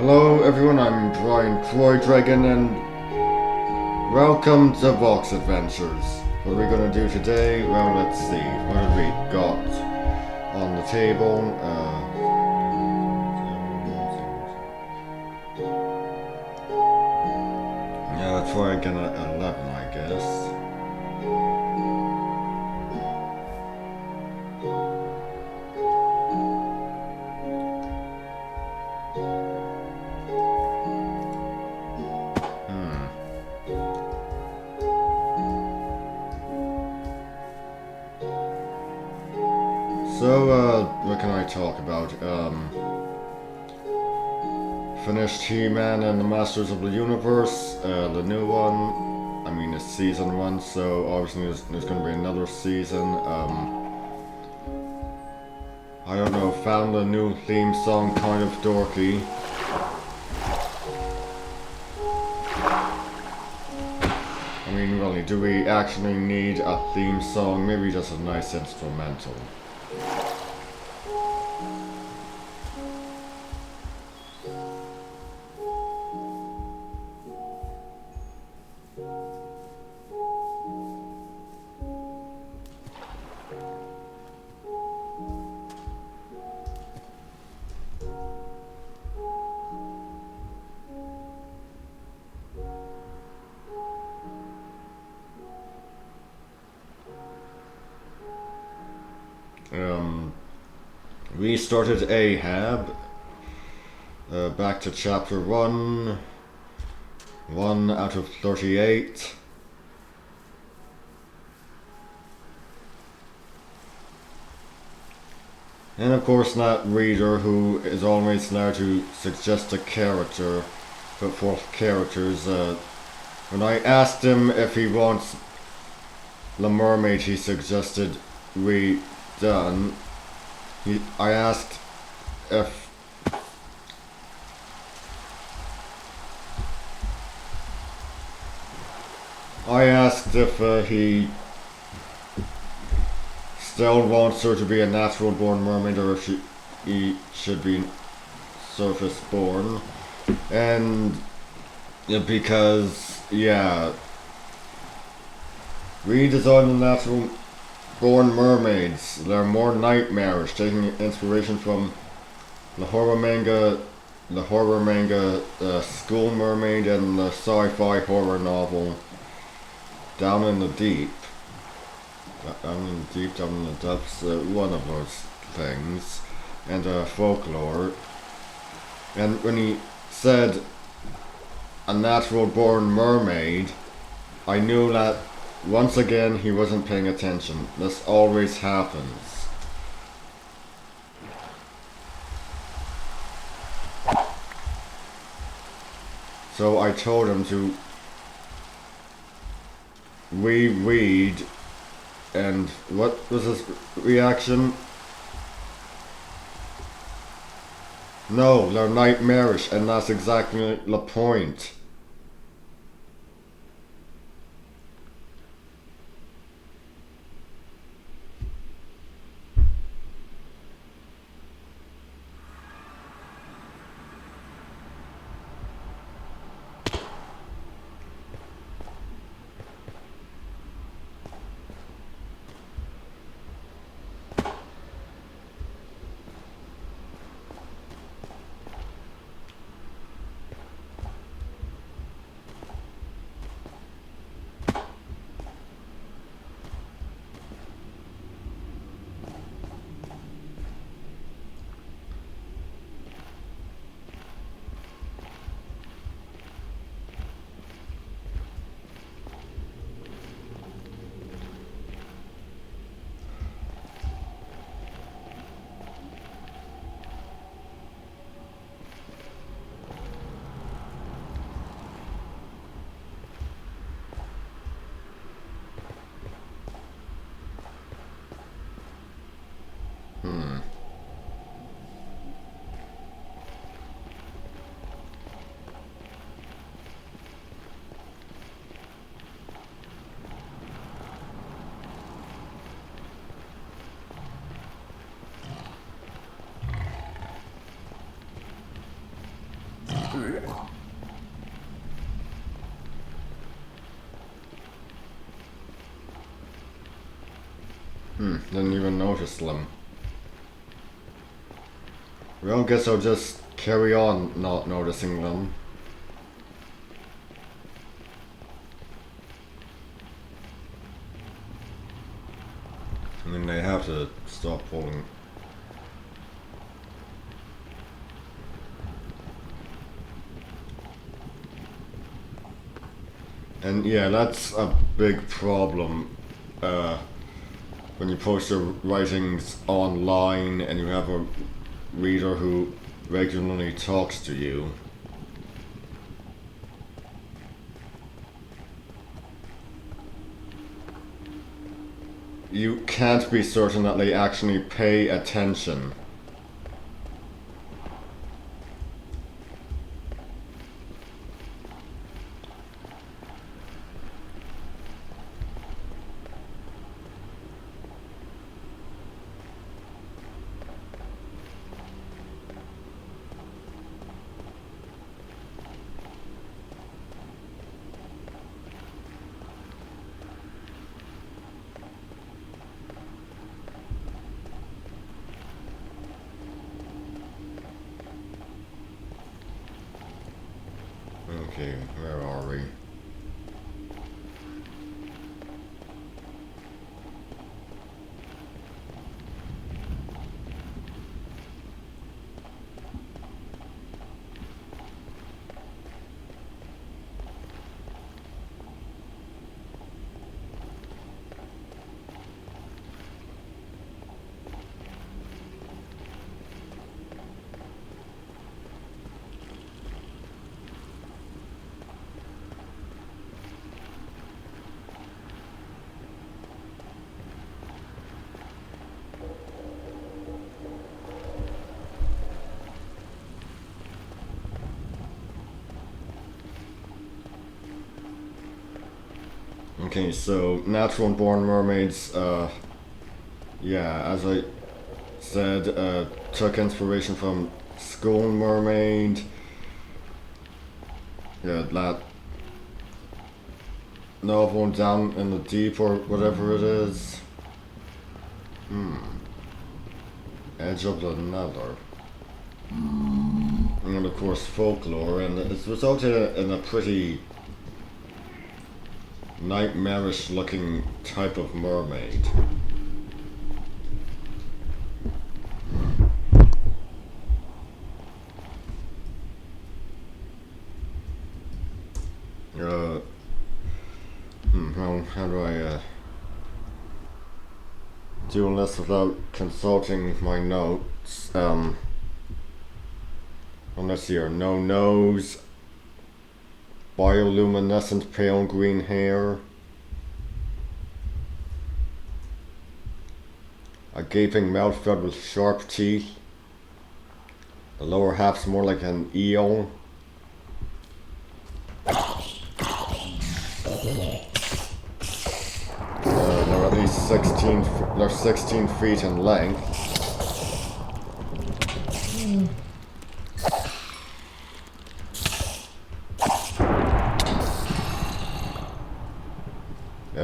Hello everyone, I'm Brian Croy Dragon and welcome to Vox Adventures. What are we gonna do today? Well, let's see. What have we got on the table? Yeah, let's try again at 11, I guess. So, what can I talk about? Finished He-Man and the Masters of the Universe, the new one. I mean, it's season 1, so obviously there's gonna be another season. I don't know, found a new theme song kind of dorky. I mean, really, do we actually need a theme song? Maybe just a nice instrumental. We started Ahab. Back to chapter 1. 1 out of 38. And of course that reader who is always there to suggest a character, put forth characters. When I asked him if he wants the mermaid he suggested redone, I asked if he still wants her to be a natural born mermaid or if he should be surface born. And because, yeah, redesign the natural born mermaids. They're more nightmarish, taking inspiration from the horror manga School Mermaid and the sci-fi horror novel Down in the Deep. Down in the depths, one of those things, and folklore. And when he said a natural born mermaid, I knew that once again he wasn't paying attention. This always happens. So I told him to reread, and what was his reaction? No, they're nightmarish, and that's exactly the point. Didn't even notice them. Well, guess I'll just carry on not noticing them. I mean, they have to stop pulling. And yeah, that's a big problem when you post your writings online and you have a reader who regularly talks to you. You can't be certain that they actually pay attention. Okay, where are we? Okay, so natural born mermaids, yeah, as I said, took inspiration from School Mermaid. Yeah, that novel Down in the Deep or whatever it is. Edge of the Nether. And of course folklore, and it's resulted in a pretty nightmarish looking type of mermaid. Well, how do I do this without consulting my notes? Unless you're no nose, bioluminescent pale green hair, a gaping mouth filled with sharp teeth, the lower half's more like an eel. They're at least 16 feet in length.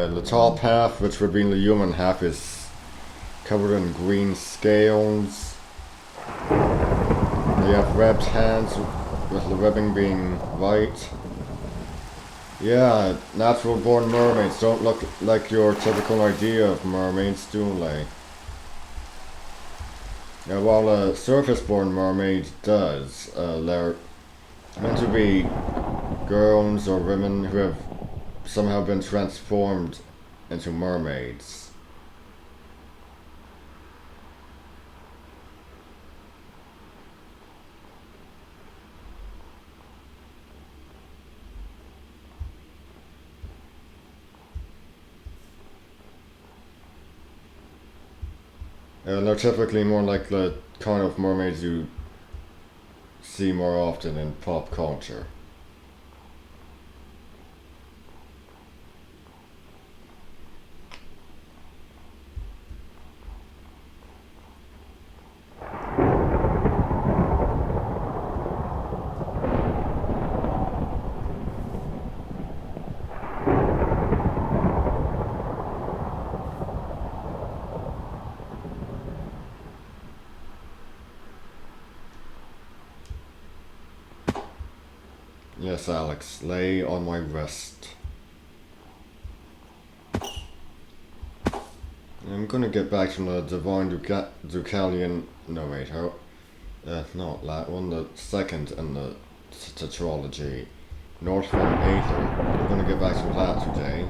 The top half, which would be the human half, is covered in green scales. They have webbed hands, with the webbing being white. Yeah, natural born mermaids don't look like your typical idea of mermaids, do they? Yeah, while a surface born mermaid does, they're meant to be girls or women who have somehow been transformed into mermaids. And they're typically more like the kind of mermaids you see more often in pop culture. Yes, Alex, lay on my wrist. I'm gonna get back to the Divine Ducalian narrator. Not that one, the second in the tetralogy. North from Aether. We're gonna get back to that today.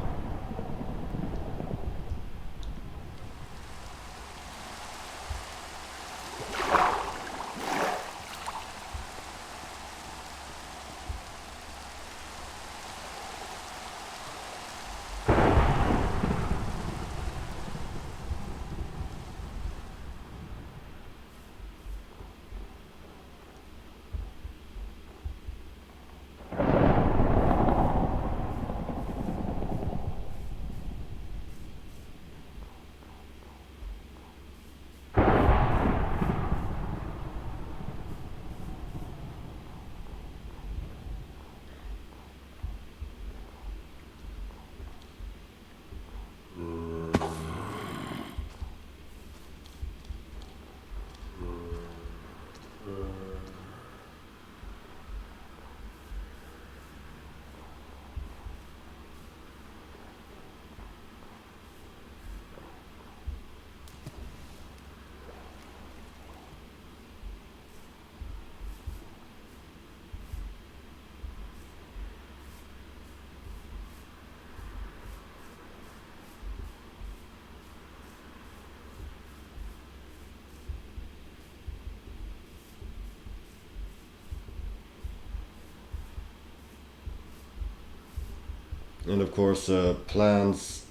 And of course, plans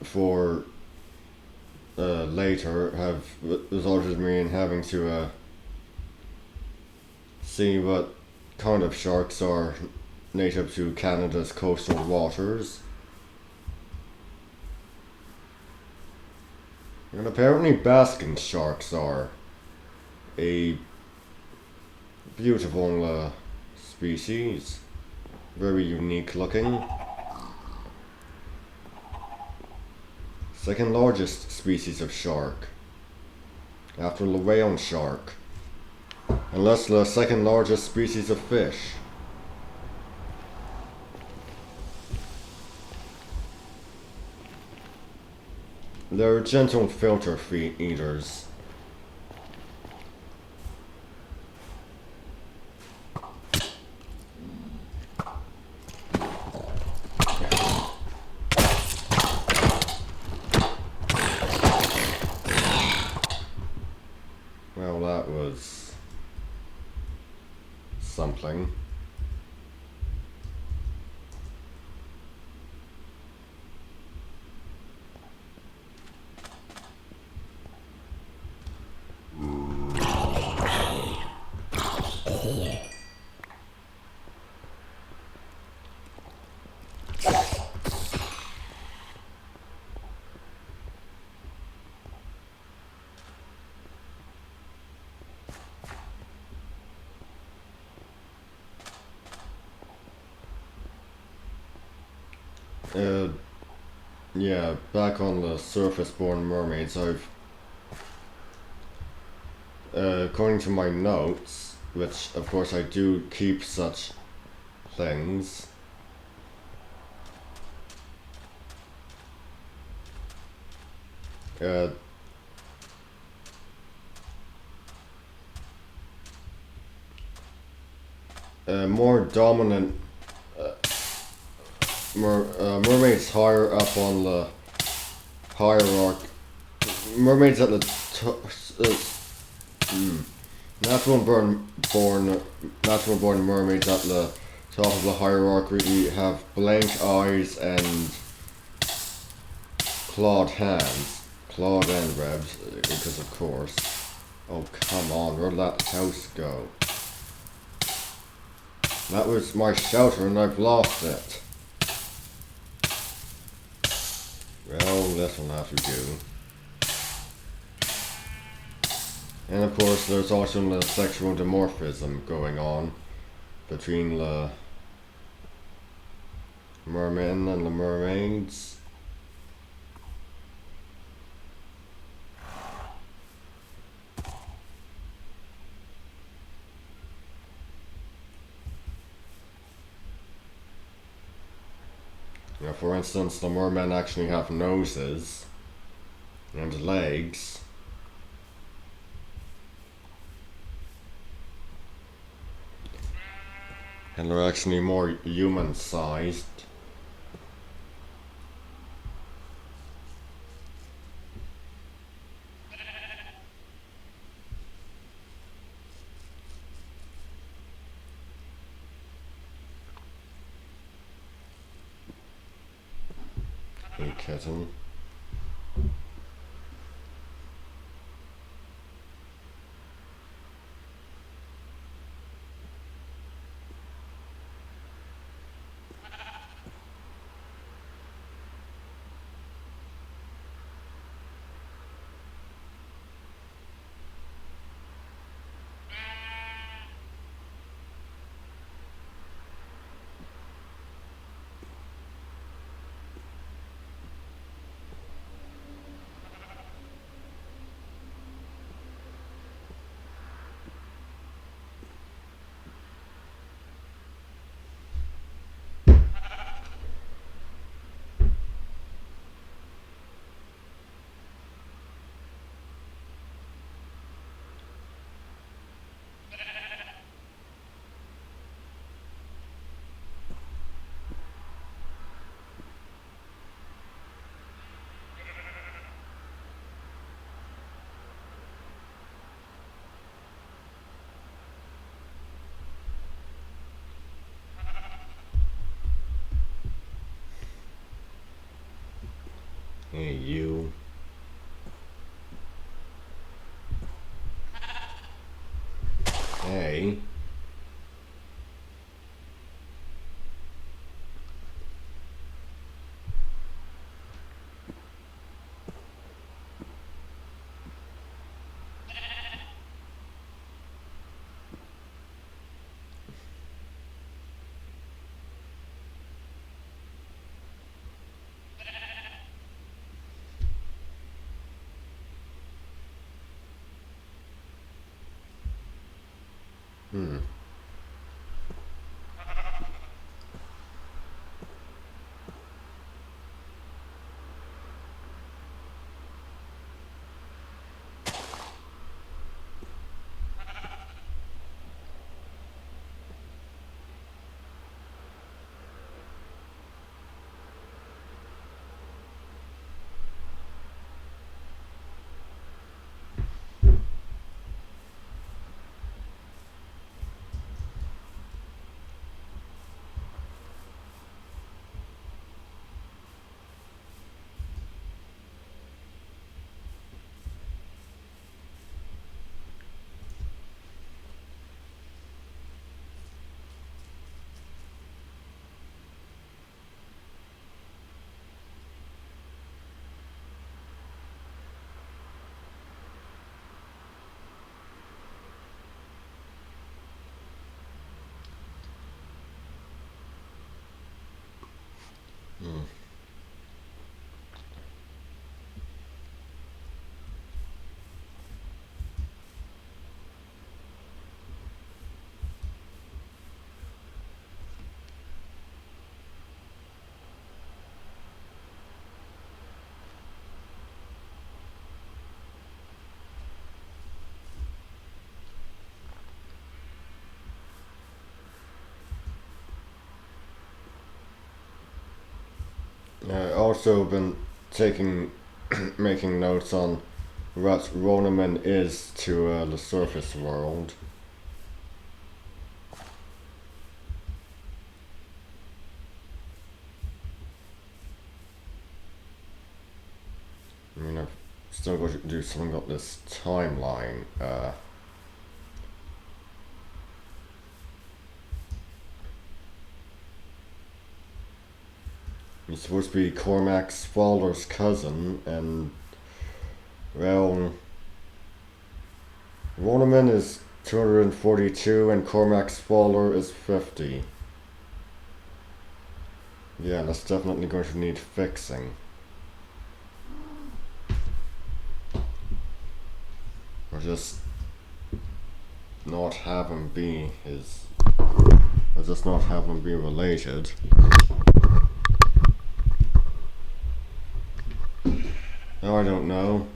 for later have resulted in me in having to see what kind of sharks are native to Canada's coastal waters. And apparently basking sharks are a beautiful species. Very unique looking. Second largest species of shark, after the whale shark, and thus the second largest species of fish. They're gentle filter feed eaters. Well, that was something. Yeah, back on the surface-born mermaids, according to my notes, which of course I do keep such things, more dominant mermaids higher up on the hierarchy. Mermaids at the natural born mermaids at the top of the hierarchy have blank eyes and clawed hands, clawed and webbed, because of course. Oh come on, where'd that house go? That was my shelter and I've lost it. Well, this'll have to do. And of course, there's also the sexual dimorphism going on between the mermen and the mermaids. You know, for instance, the mermen actually have noses and legs. And they're actually more human-sized. Hey, kitten. Hey, you. Hey. Hmm. Hmm. Also been taking, making notes on what Ronaman is to the surface world. I mean, I've still got to do something about this timeline. He's supposed to be Cormac's father's cousin, and, well, Ronaman is 242 and Cormac's father is 50. Yeah, that's definitely going to need fixing. Or just not have him be his... Or just not have him be related. I don't know.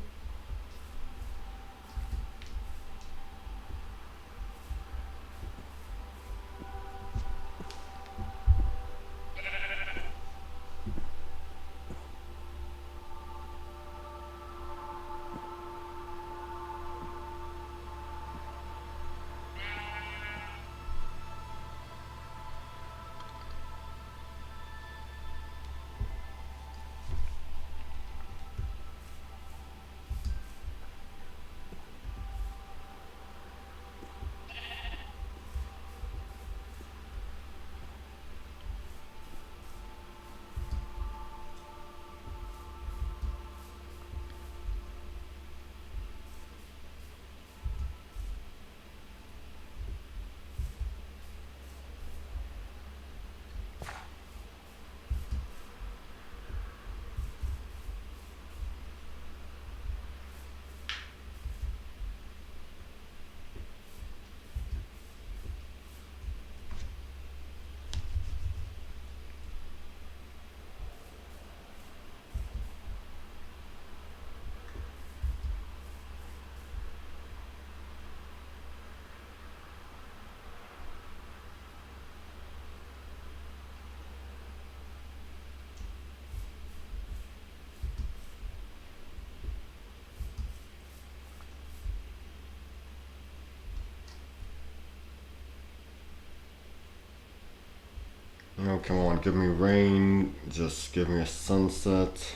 Oh, come on, give me rain. Just give me a sunset.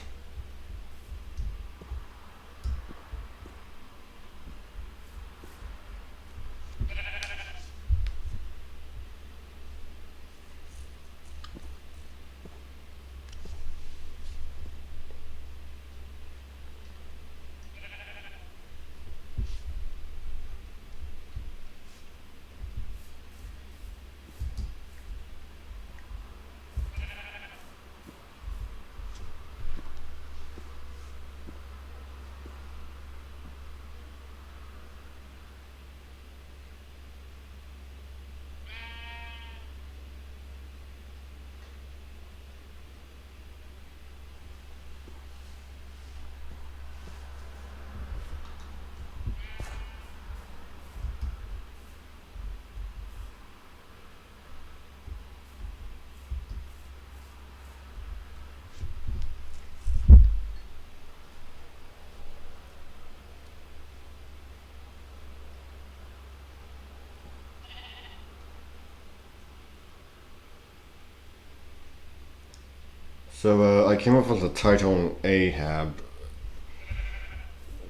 So I came up with the title Ahab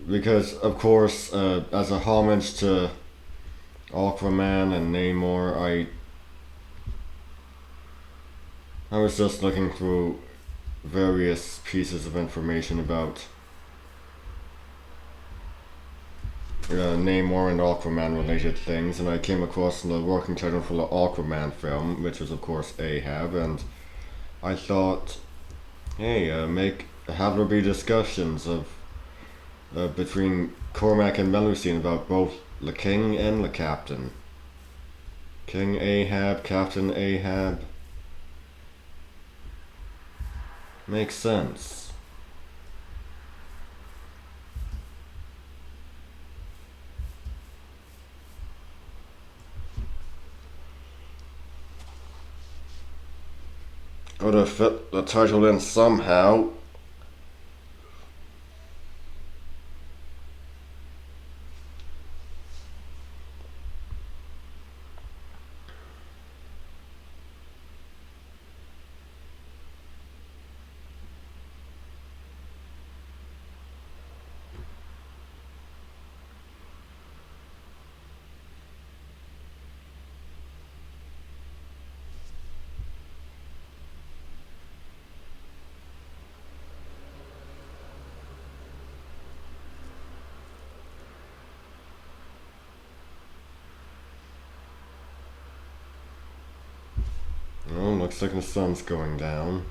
because, of course, as a homage to Aquaman and Namor, I was just looking through various pieces of information about Namor and Aquaman related things, and I came across the working title for the Aquaman film, which was of course Ahab, and I thought, hey, have there be discussions of between Cormac and Melusine about both the king and the captain. King Ahab, Captain Ahab. Makes sense. Gotta fit the title in somehow. Oh, looks like the sun's going down.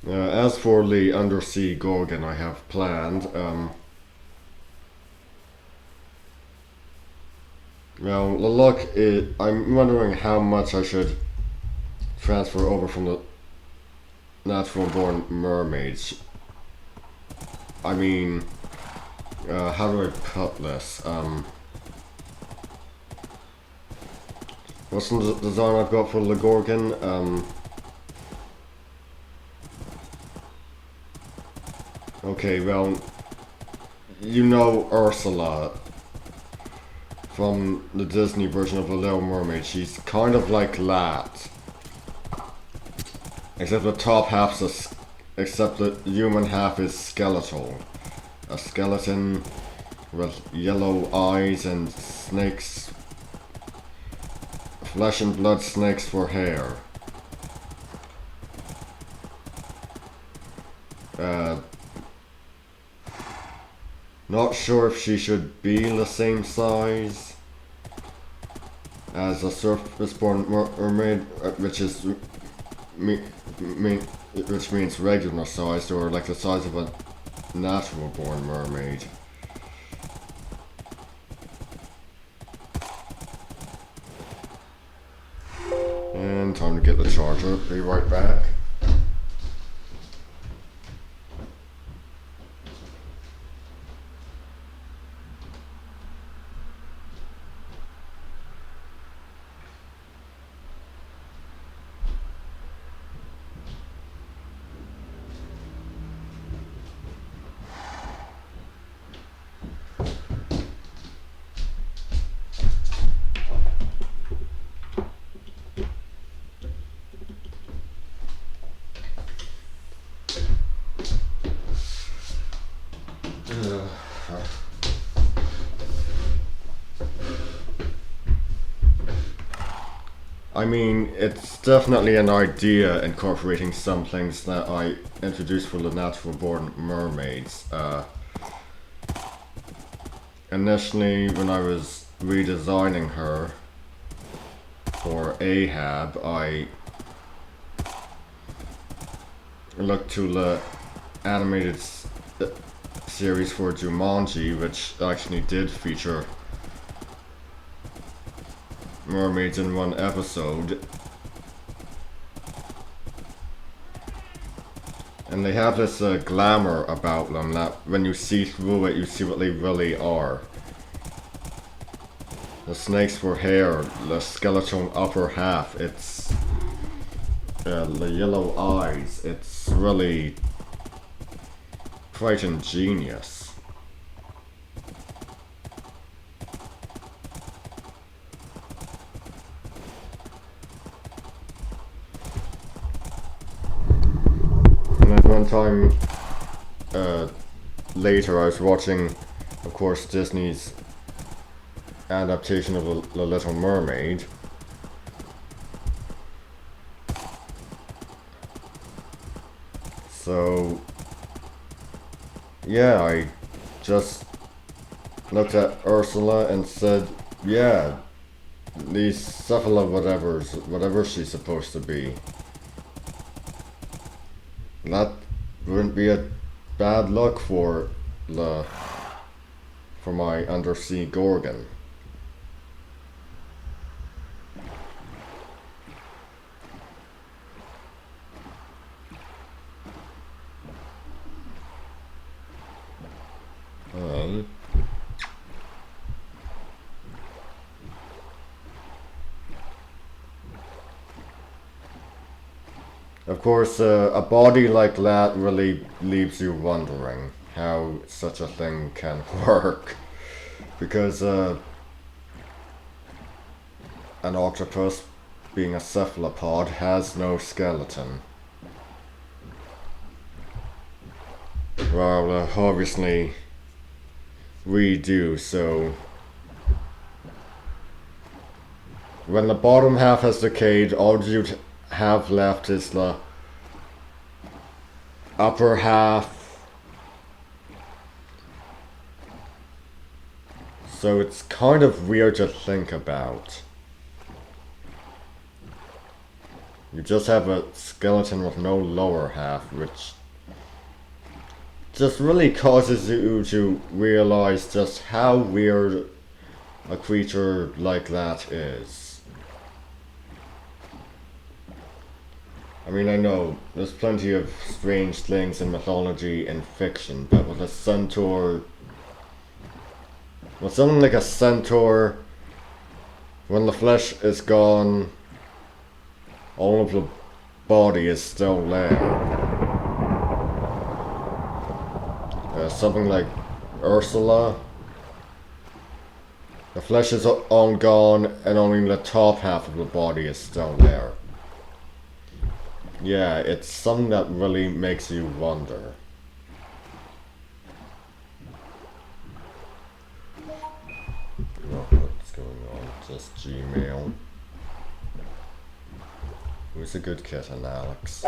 As for the undersea gorgon I have planned, well, the luck is. I'm wondering how much I should transfer over from the natural born mermaids. I mean, how do I put this? What's the design I've got for the gorgon? Okay, well, you know Ursula from the Disney version of The Little Mermaid. She's kind of like that. Except the top half's except the human half is skeletal. A skeleton with yellow eyes and snakes, flesh and blood snakes for hair. Not sure if she should be the same size as a surface-born mermaid, which means regular sized, or like the size of a natural-born mermaid. And time to get the charger. Be right back. I mean, it's definitely an idea incorporating some things that I introduced for the natural-born mermaids. Initially, when I was redesigning her for Ahab, I looked to the animated series for Jumanji, which actually did feature mermaids in one episode. And they have this glamour about them that when you see through it, you see what they really are. The snakes for hair, the skeletal upper half, it's the yellow eyes, it's really quite ingenious. And then one time later I was watching, of course, Disney's adaptation of The Little Mermaid. So yeah, I just looked at Ursula and said, yeah, these Cephala whatever she's supposed to be, that wouldn't be a bad look for my undersea gorgon. Of course, a body like that really leaves you wondering how such a thing can work. Because an octopus, being a cephalopod, has no skeleton. Well, obviously we do, so when the bottom half has decayed, all you'd have left is the upper half. So it's kind of weird to think about. You just have a skeleton with no lower half, which just really causes you to realize just how weird a creature like that is. I mean, I know there's plenty of strange things in mythology and fiction, but with a centaur, with something like a centaur, when the flesh is gone, all of the body is still there. Something like Ursula, the flesh is all gone and only the top half of the body is still there. Yeah, it's something that really makes you wonder. Oh, what's going on? Just Gmail. Who's a good kitten, Alex?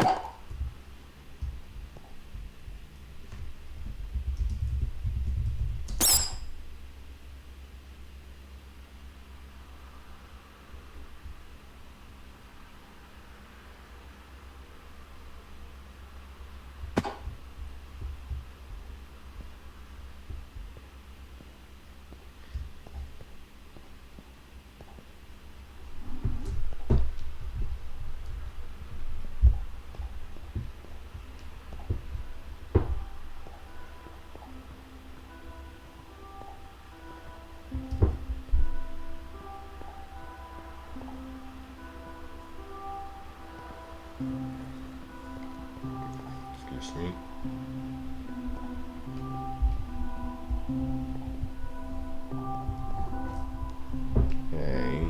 Excuse me. Hey.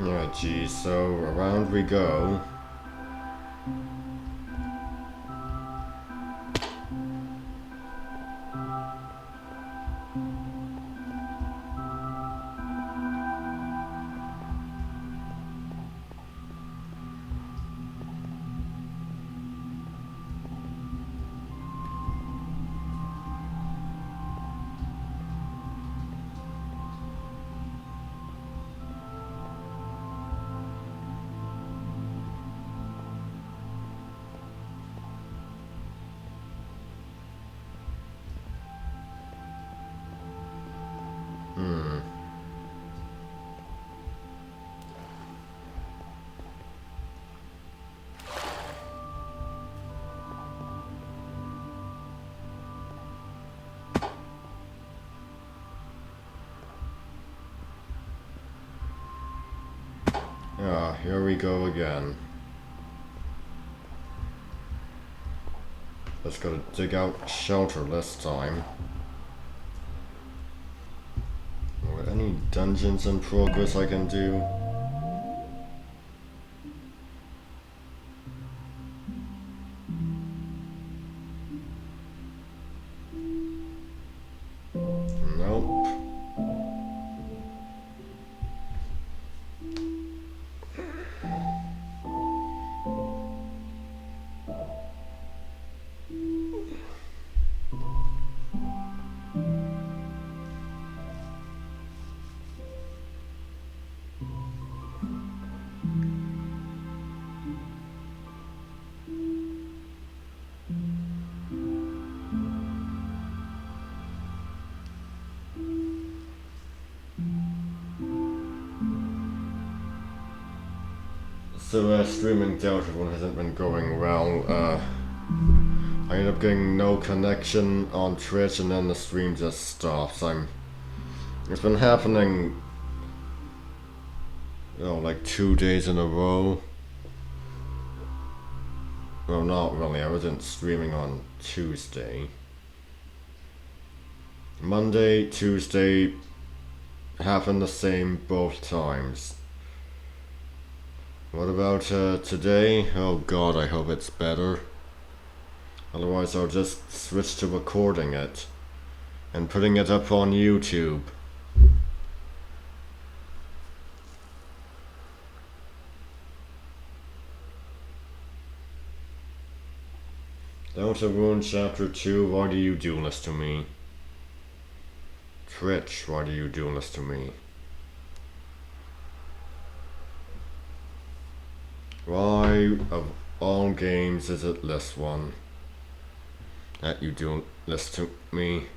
Yeah, geez, so around we go. Ah, here we go again. Let's go dig out shelter this time. Are there any dungeons in progress I can do? Nope. So streaming Delta one hasn't been going well. I ended up getting no connection on Twitch and then the stream just stops. It's been happening, like 2 days in a row. Well, not really, I wasn't streaming on Tuesday. Monday, Tuesday happened the same both times. What about today? Oh god, I hope it's better. Otherwise I'll just switch to recording it and putting it up on YouTube. Down to Rune Chapter 2, why do you do this to me? Twitch, why do you do this to me? Why, of all games, is it this one that you do this to me?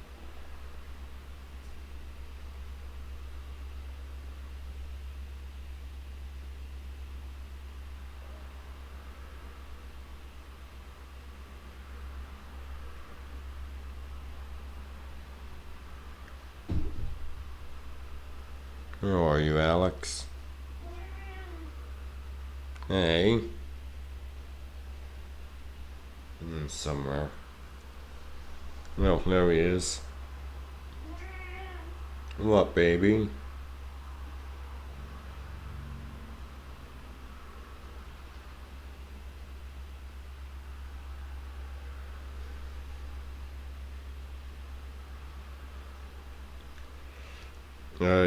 Where are you, Alex? Hey. Somewhere. No, there he is. What, baby?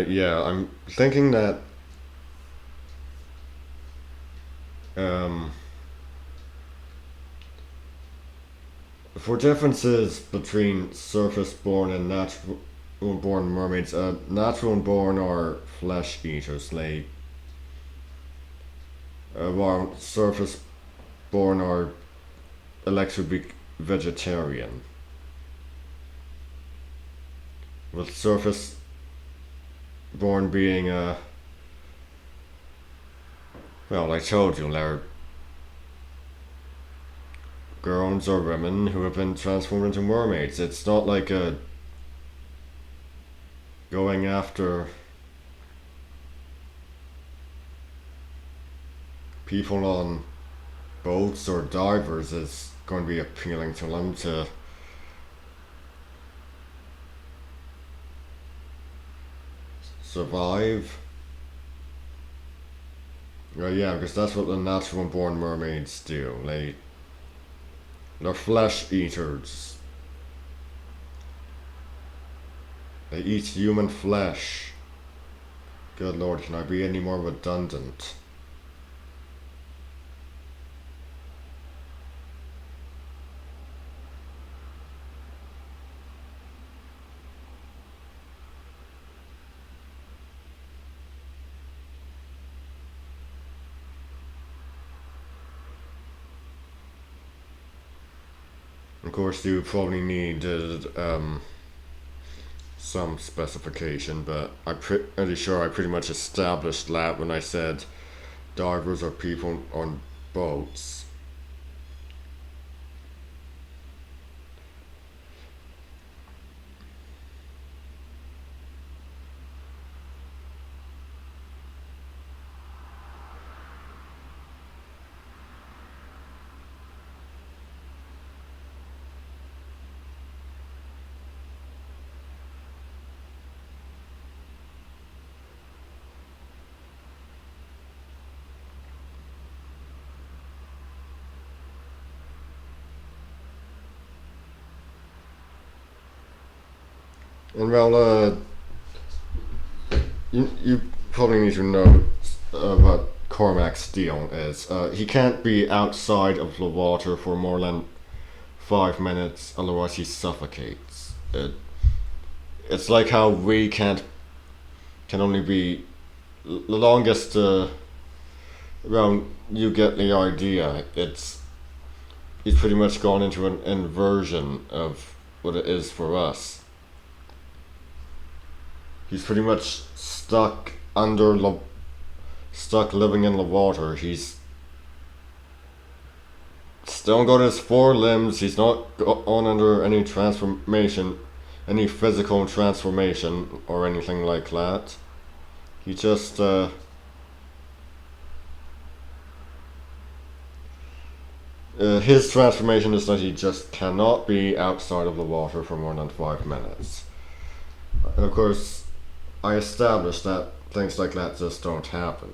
Yeah, I'm thinking that for differences between surface-born and natural-born mermaids, natural-born are flesh eaters, while surface-born are electric vegetarian. With surface-born being well, I told you, they're girls or women who have been transformed into mermaids. It's not like going after people on boats or divers is going to be appealing to them to survive. Yeah, because that's what the natural-born mermaids do. They're flesh eaters. They eat human flesh. Good lord, can I be any more redundant? Of course, you probably needed some specification, but I'm pretty sure I pretty much established that when I said divers are people on boats. And well, you probably need to know what Cormac's deal is. He can't be outside of the water for more than 5 minutes, otherwise he suffocates. It's like how we can only be the longest. Well, you get the idea. He's pretty much gone into an inversion of what it is for us. He's pretty much stuck living in the water. He's still got his 4 limbs. He's not on under any transformation, any physical transformation or anything like that. He just his transformation is that he just cannot be outside of the water for more than 5 minutes. And of course, I established that things like that just don't happen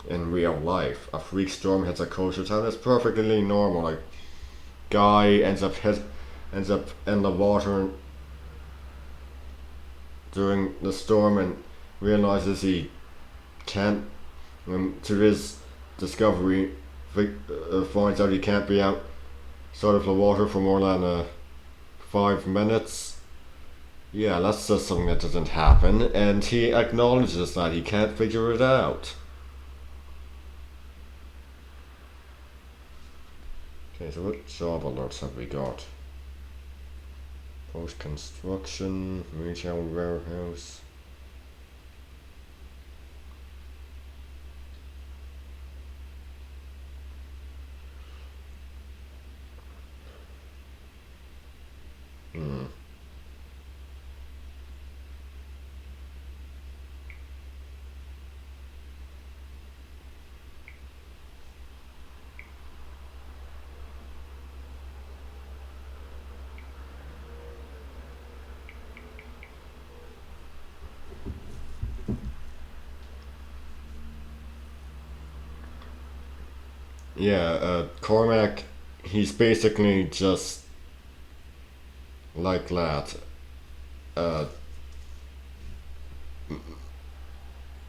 in real life. A freak storm hits a coastal town. It's perfectly normal. Like, guy ends up in the water during the storm and realizes he can't. To his discovery, finds out he can't be outside of the water for more than 5 minutes. Yeah, that's just something that doesn't happen, and he acknowledges that he can't figure it out. Okay, so what job alerts have we got? Post construction, retail warehouse. Hmm. Yeah, Cormac, he's basically just like that. Uh,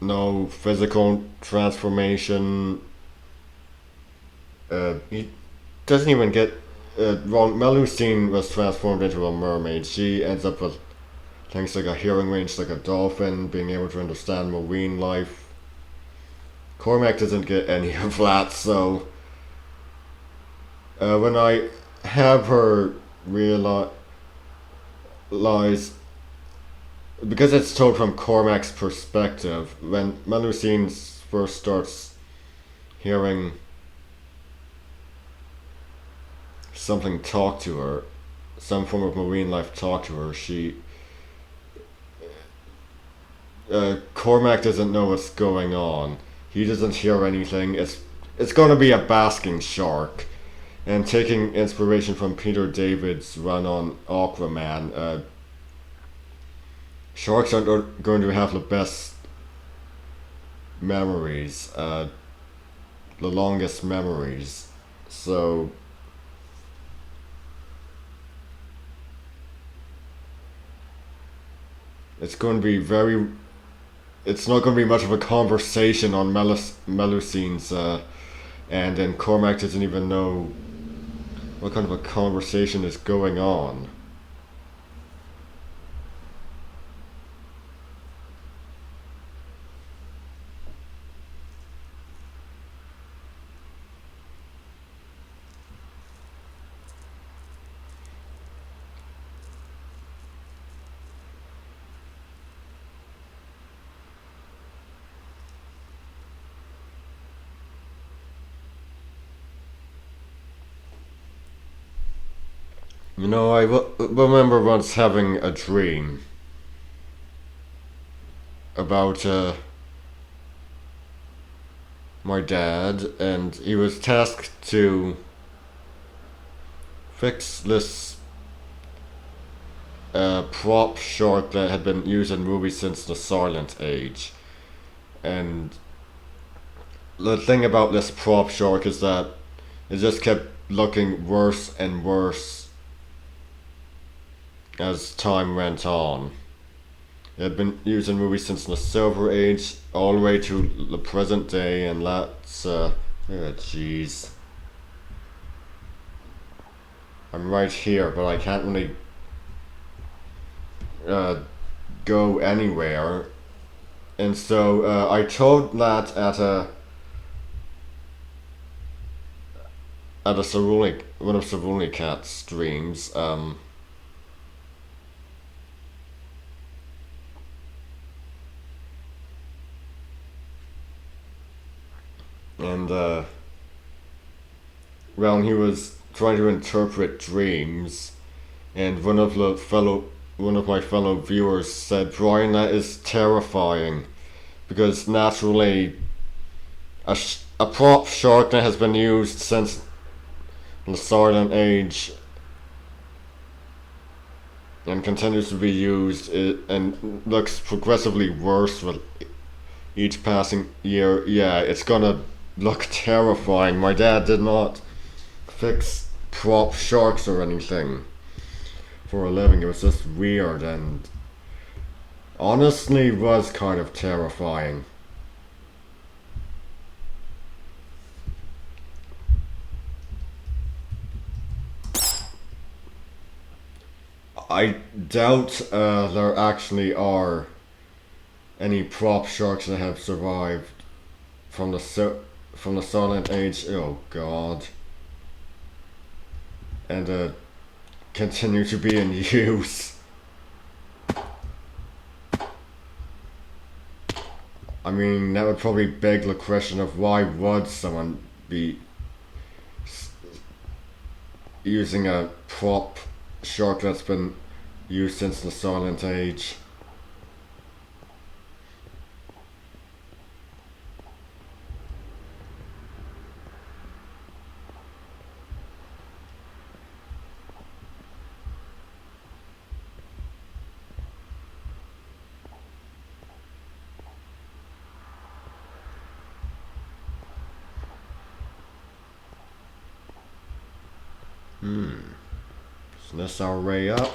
no physical transformation. He doesn't even get. Well, Melusine was transformed into a mermaid. She ends up with things like a hearing range like a dolphin, being able to understand marine life. Cormac doesn't get any of that, so when I have her realize, because it's told from Cormac's perspective, when Melusine first starts hearing something talk to her, some form of marine life talk to her, Cormac doesn't know what's going on. He doesn't hear anything. It's going to be a basking shark. And taking inspiration from Peter David's run on Aquaman, sharks aren't going to have the best memories, the longest memories. So it's going to be very. It's not going to be much of a conversation on Melusine's, and then Cormac doesn't even know what kind of a conversation is going on. You know, remember once having a dream about my dad, and he was tasked to fix this prop shark that had been used in movies since the Silent Age. And the thing about this prop shark is that it just kept looking worse and worse as time went on. It had been used in movies since the Silver Age all the way to the present day, and that's jeez. I'm right here, but I can't really go anywhere. And so I told that at a one of Cerulli Cat's streams. And well, he was trying to interpret dreams, and one of my fellow viewers said, "Brian, that is terrifying, because naturally, a prop shark that has been used since the Silent Age and continues to be used and looks progressively worse with each passing year. Yeah, it's gonna look terrifying. My dad did not fix prop sharks or anything for a living. It was just weird and honestly was kind of terrifying. I doubt there actually are any prop sharks that have survived from the Silent Age. Oh God, and continue to be in use. I mean, that would probably beg the question of why would someone be using a prop shark that's been used since the Silent Age. So this our way up.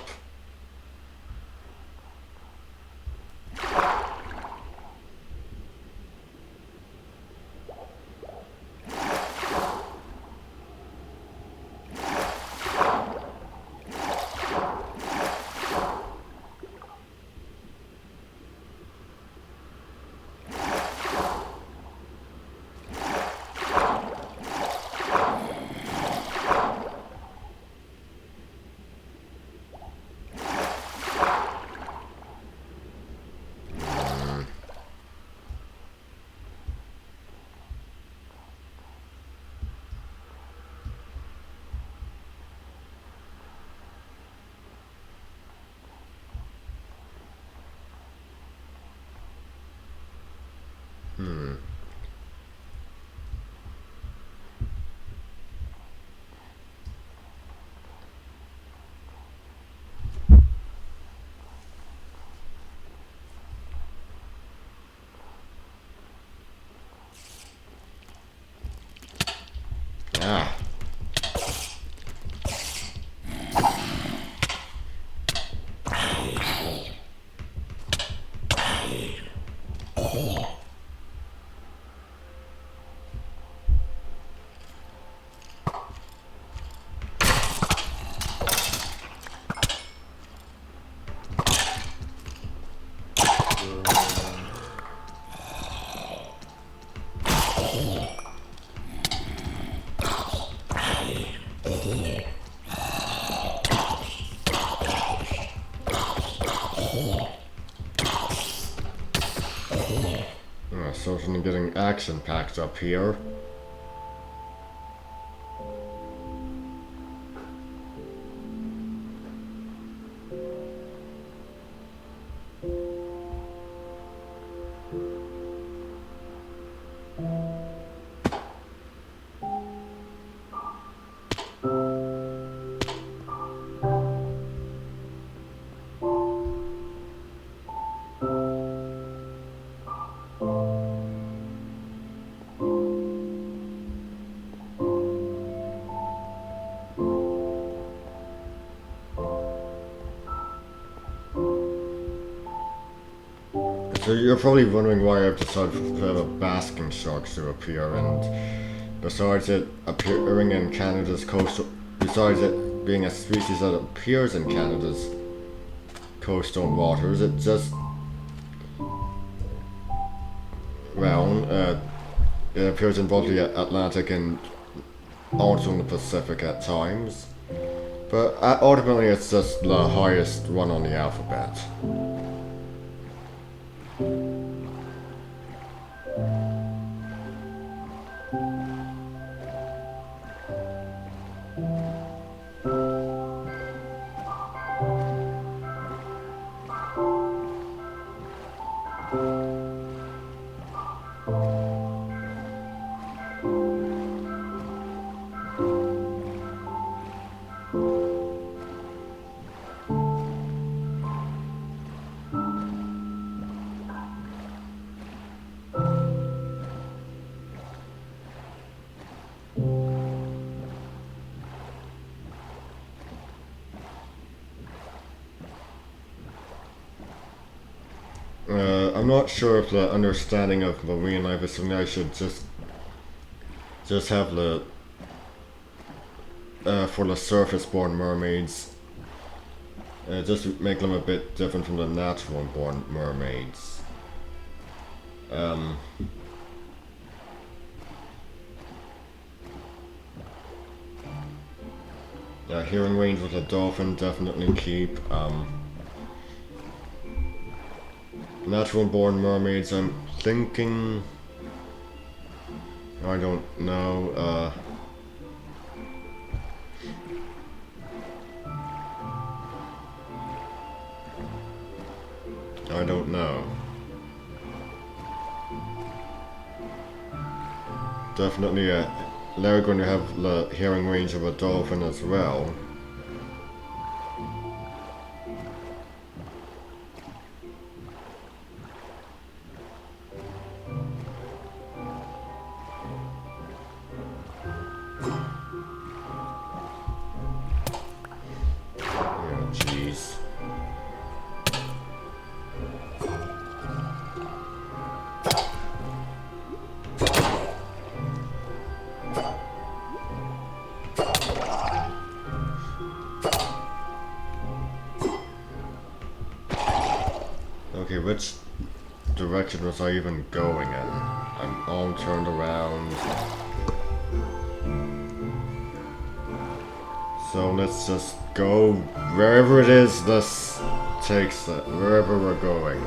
Ah. Certainly getting action packed up here. So you're probably wondering why I've decided for the basking sharks to appear, and besides it appearing in Canada's coastal, besides it being a species that appears in Canada's coastal waters, it just, well, it appears in both the Atlantic and also in the Pacific at times. But ultimately, it's just the highest one on the alphabet. I'm not sure if the understanding of marine life is something I should just have the for the surface-born mermaids. Just make them a bit different from the natural-born mermaids. Hearing range with a dolphin, definitely keep. Natural-born mermaids, I'm thinking... I don't know, I don't know. Definitely, they're going to have the hearing range of a dolphin as well. Oh, jeez. Okay, which direction was I even going in? I'm all turned around. So let's just go wherever it is this takes it, wherever we're going.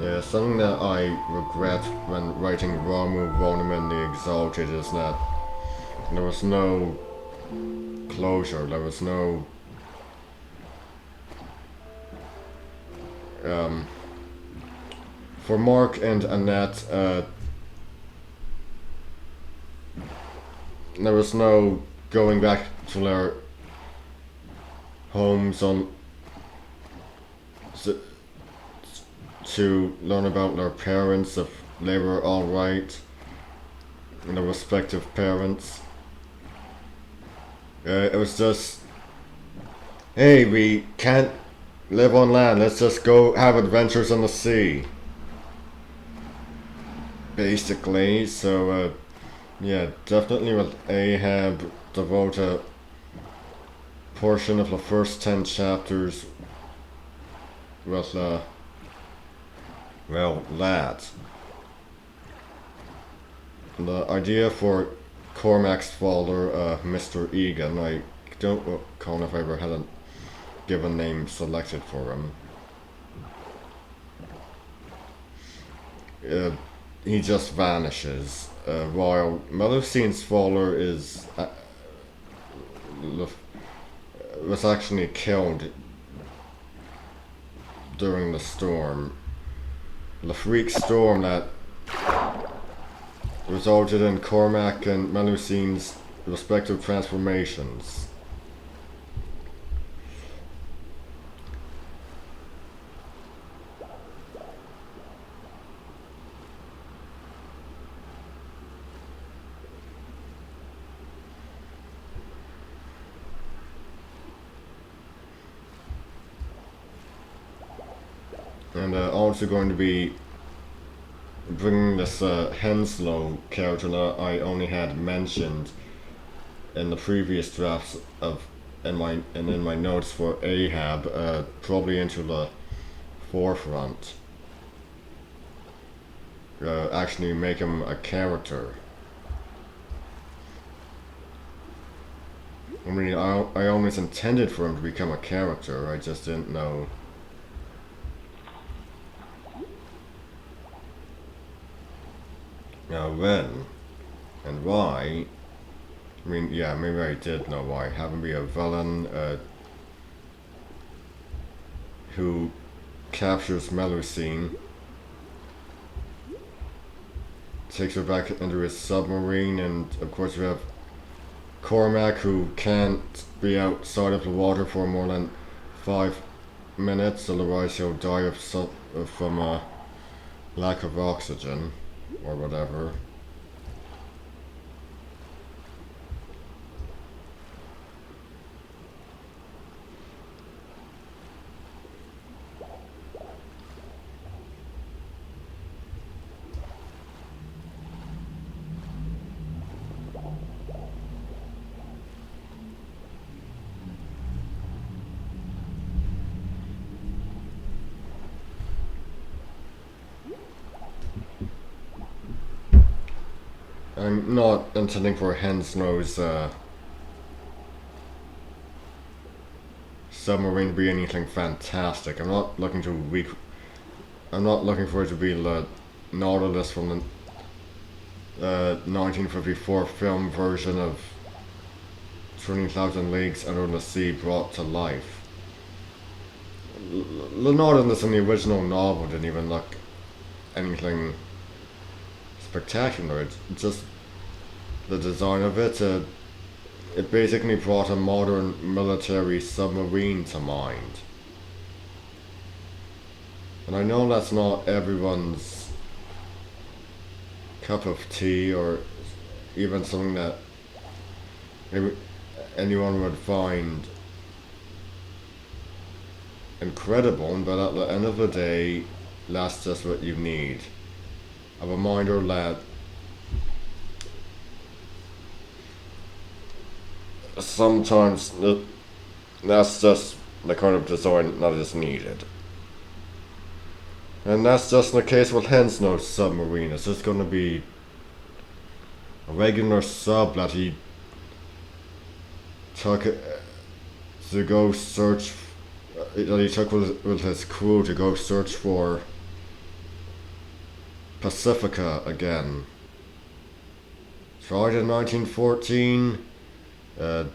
Yeah, something that I regret when writing Ramu, Ronim, and the Exalted is that there was no closure, there was no for Mark and Annette, there was no going back to their homes on to learn about their parents, if they were alright, and their respective parents. It was just, hey, we can't live on land, let's just go have adventures on the sea. Basically, so, yeah, definitely with Ahab, devote a portion of the first 10 chapters with, well, that. The idea for Cormac's father, Mr. Egan, I don't recall if I ever had a given name selected for him. He just vanishes, while Melusine's father is was actually killed during the storm. The freak storm that resulted in Cormac and Melusine's respective transformations. And also going to be bringing this Henslow character that I only had mentioned in the previous drafts of in my notes for Ahab, probably into the forefront. Actually make him a character. I mean, I always intended for him to become a character, I just didn't know when and why. I mean, yeah, maybe I did know why. Have him be a villain who captures Melusine, takes her back into his submarine, and of course we have Cormac, who can't be outside of the water for more than 5 minutes, otherwise he'll die from lack of oxygen or whatever. I'm not intending for Hensnow's submarine to be anything fantastic. I'm not looking for it to be the Nautilus from the 1954 film version of 20,000 Leagues Under the Sea brought to life. The Nautilus in the original novel didn't even look anything spectacular. It's just the design of it. It basically brought a modern military submarine to mind. And I know that's not everyone's cup of tea, or even something that maybe anyone would find incredible, but at the end of the day, that's just what you need. A reminder that sometimes that's just the kind of design that is needed. And that's just the case with Hensnow's submarine. It's just going to be a regular sub that he took to go search, that he took with his crew to go search for Pacifica again. Tried in 1914,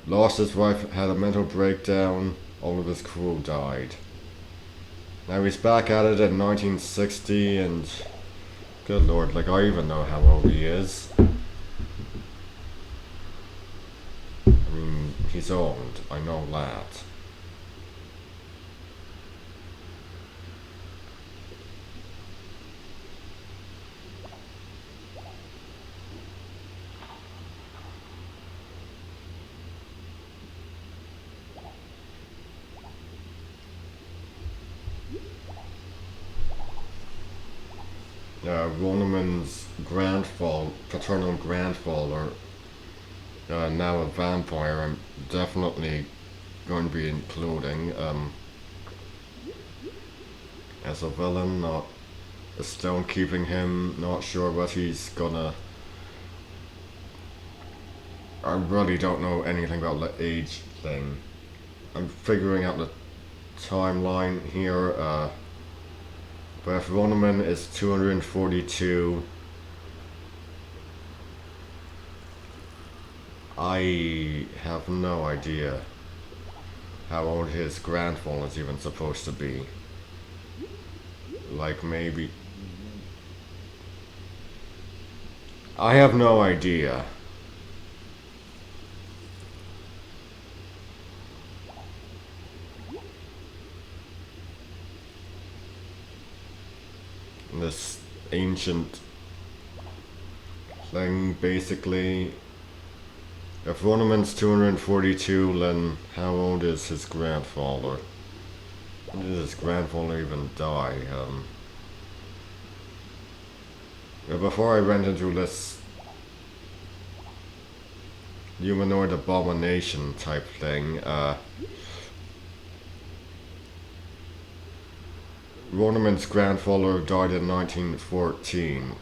lost his wife, had a mental breakdown, all of his crew died. Now he's back at it in 1960, and good lord, like, I even know how old he is. I mean, he's old, I know that. Roneman's paternal grandfather, now a vampire, I'm definitely going to be including as a villain. Not still keeping him, not sure what he's gonna. I really don't know anything about the age thing. I'm figuring out the timeline here. But if Roneman is 242, I have no idea how old his grandfather is even supposed to be. Like, maybe. I have no idea. This ancient thing, basically. If Roneman's 242, then how old is his grandfather? When did his grandfather even die? Before I went into this humanoid abomination type thing, Roneman's grandfather died in 1914,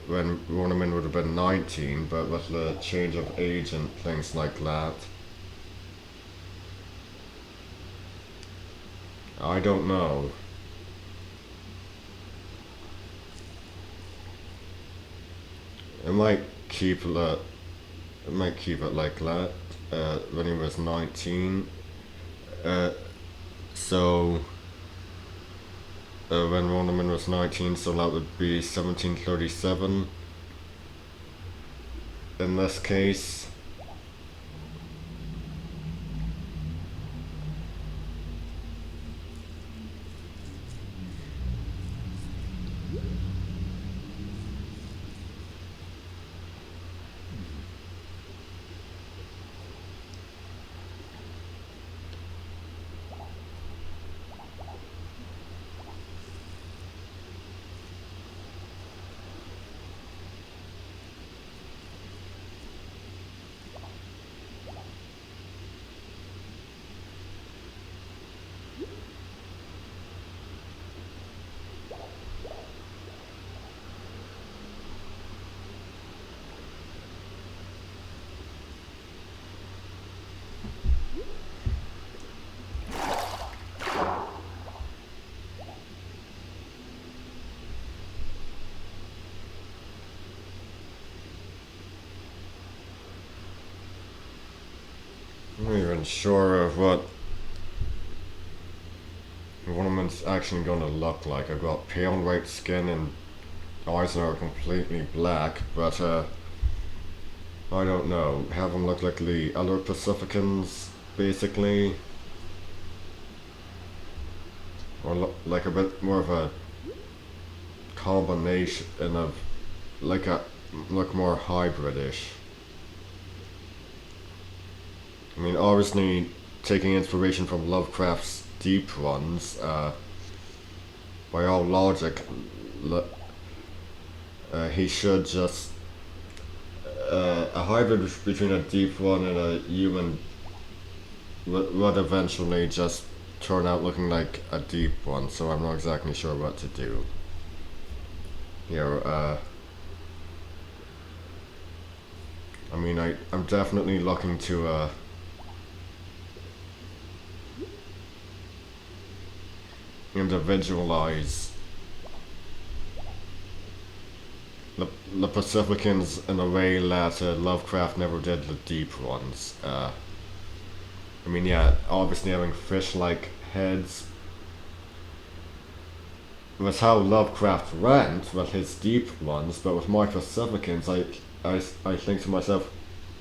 when Roneman would have been 19, but with the change of age and things like that, I don't know. It might keep it like that, when he was 19. So when Roneman was 19, so that would be 1737 in this case. I'm not even sure of what ornament's actually gonna look like. I've got pale white skin and eyes that are completely black, but I don't know. Have them look like the other Pacificans, basically. Or look like a bit more of a combination of, like a, look more hybridish. I mean, obviously, taking inspiration from Lovecraft's deep ones, by all logic, he should just a hybrid between a deep one and a human would eventually just turn out looking like a deep one. So I'm not exactly sure what to do. Here, I mean, I'm definitely looking to individualize the Pacificans in a way that Lovecraft never did the deep ones. I mean, yeah, obviously having fish-like heads was how Lovecraft went with his deep ones, but with my Pacificans, I think to myself,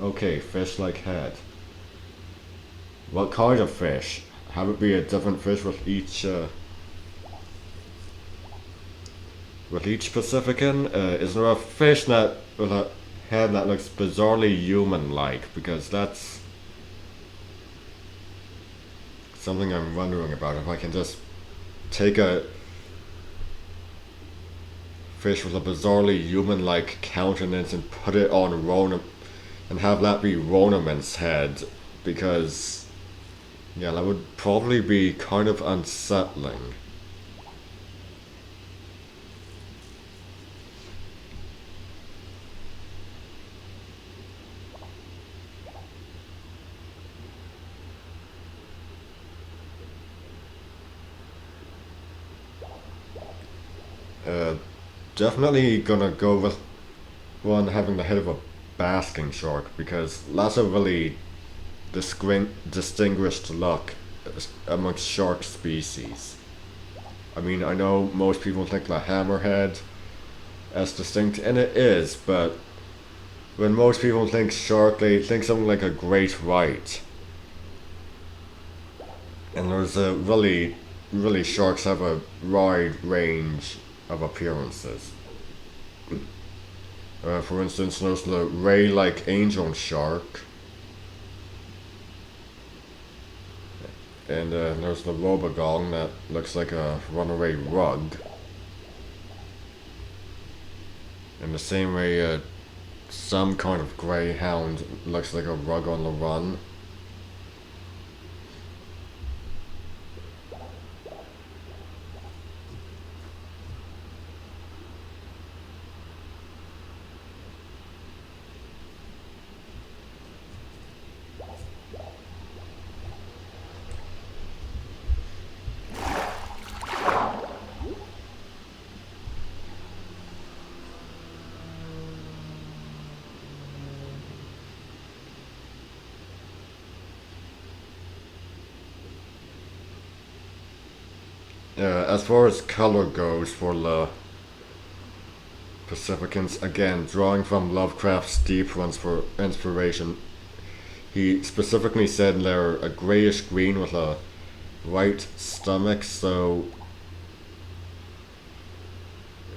okay, fish-like head. What kind of fish? Have it be a different fish with each Pacifican? Is there a fish that with a head that looks bizarrely human-like? Because that's something I'm wondering about. If I can just take a fish with a bizarrely human-like countenance and put it on Ronan and have that be Ronament's head, because yeah, that would probably be kind of unsettling. Definitely gonna go with one having the head of a basking shark, because that's a really distinguished look amongst shark species. I mean, I know most people think the hammerhead as distinct, and it is, but when most people think shark, they think something like a great white. And there's a really sharks have a wide range of appearances. For instance, there's the ray-like angel shark, and there's the robogong that looks like a runaway rug. In the same way, some kind of greyhound looks like a rug on the run. As far as color goes for the Pacificans, again, drawing from Lovecraft's deep ones for inspiration, he specifically said they're a grayish green with a white stomach, so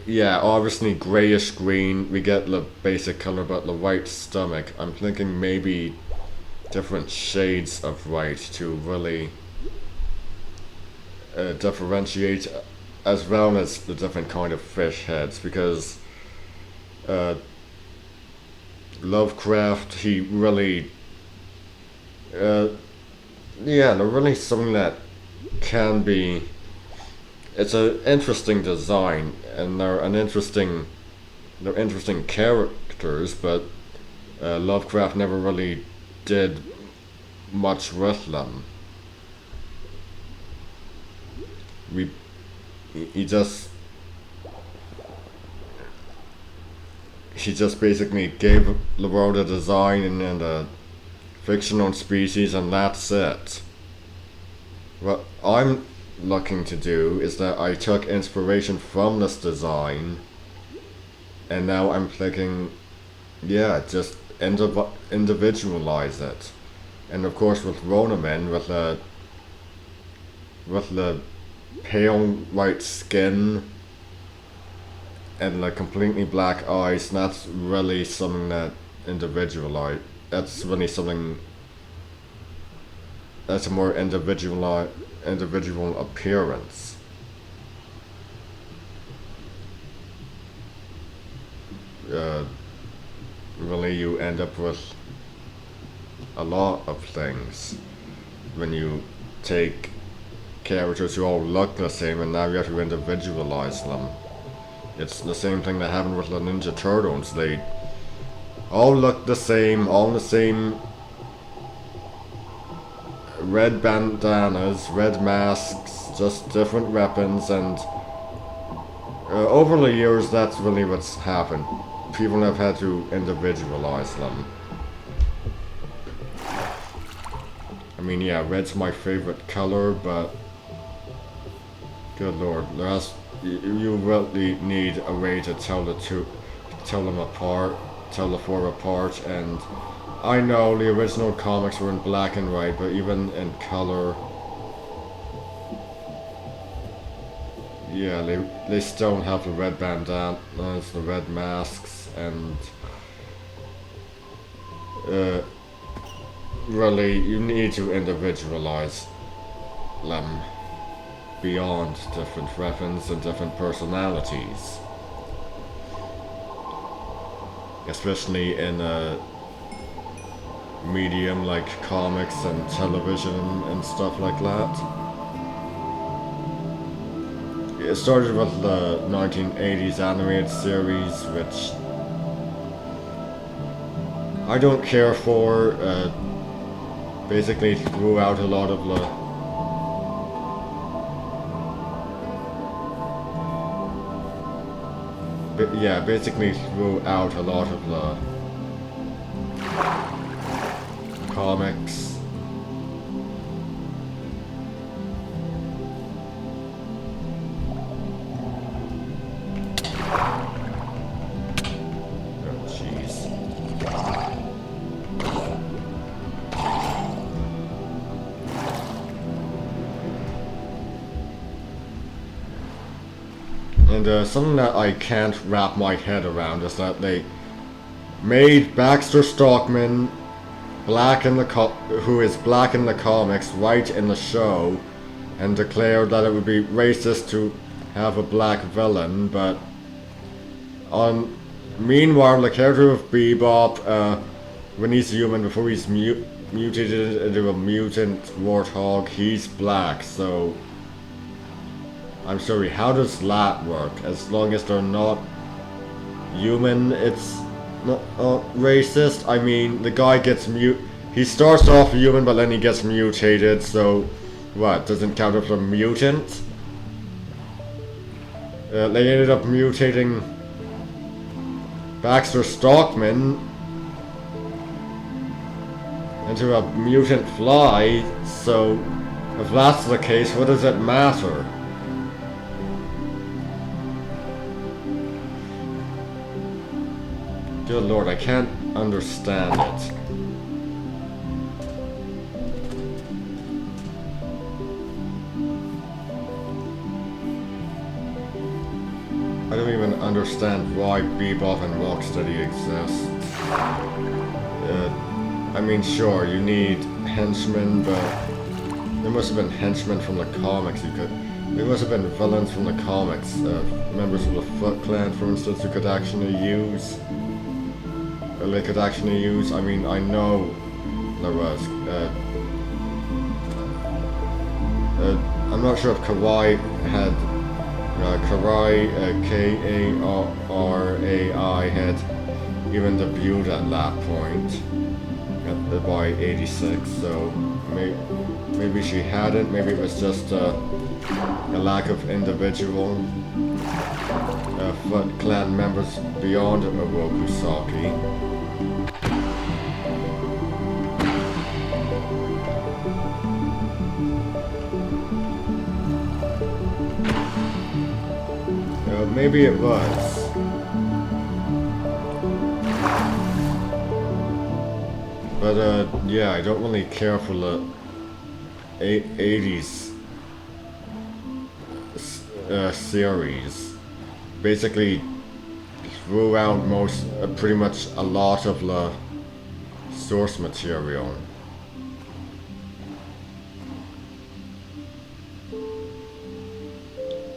yeah, obviously grayish green, we get the basic color, but the white stomach, I'm thinking maybe different shades of white to really differentiate, as well as the different kind of fish heads, because Lovecraft, he really yeah, they're really something that can be, it's an interesting design, and they're interesting characters, but Lovecraft never really did much with them. we he just basically gave the world a design and then fictional species and that's it. What I'm looking to do is that I took inspiration from this design and now I'm thinking, yeah, just individualize it. And of course with Ronamen, with the pale white skin and like completely black eyes, that's really something that individualize. That's really something that's a more individual appearance. Really, you end up with a lot of things when you take characters who all look the same and now you have to individualize them. It's the same thing that happened with the Ninja Turtles. They all look the same, all the same red bandanas, red masks, just different weapons, and over the years that's really what's happened. People have had to individualize them. I mean, yeah, red's my favorite color, but good lord, you really need a way to tell the four apart, and I know the original comics were in black and white, but even in color, yeah, they still have the red bandanas, the red masks, and really, you need to individualize them beyond different weapons and different personalities. Especially in a medium like comics and television and stuff like that. It started with the 1980s animated series, which I don't care for. Basically threw out a lot of basically threw out a lot of the comics. Oh jeez. And something that I can't wrap my head around is that they made Baxter Stockman black in the who is black in the comics, white in the show, and declared that it would be racist to have a black villain. But meanwhile, the character of Bebop, when he's human before he's mutated into a mutant warthog, he's black. So I'm sorry, how does that work? As long as they're not human, it's not racist? I mean, the guy gets he starts off human, but then he gets mutated, so what, doesn't count as a mutant? They ended up mutating Baxter Stockman into a mutant fly, so if that's the case, what does it matter? Good lord, I can't understand it. I don't even understand why Bebop and Rocksteady exist. I mean, sure, you need henchmen, but there must have been henchmen from the comics there must have been villains from the comics, members of the Foot Clan, for instance, who could actually use. They could actually use, I mean, I know there was, I'm not sure if Karai had, K-A-R-A-I had even debuted at that point, by 86, so maybe she hadn't, maybe it was just a lack of individual Foot Clan members beyond Morokusaki. maybe it was. But yeah, I don't really care for the 80s series. Basically, threw out pretty much a lot of the source material.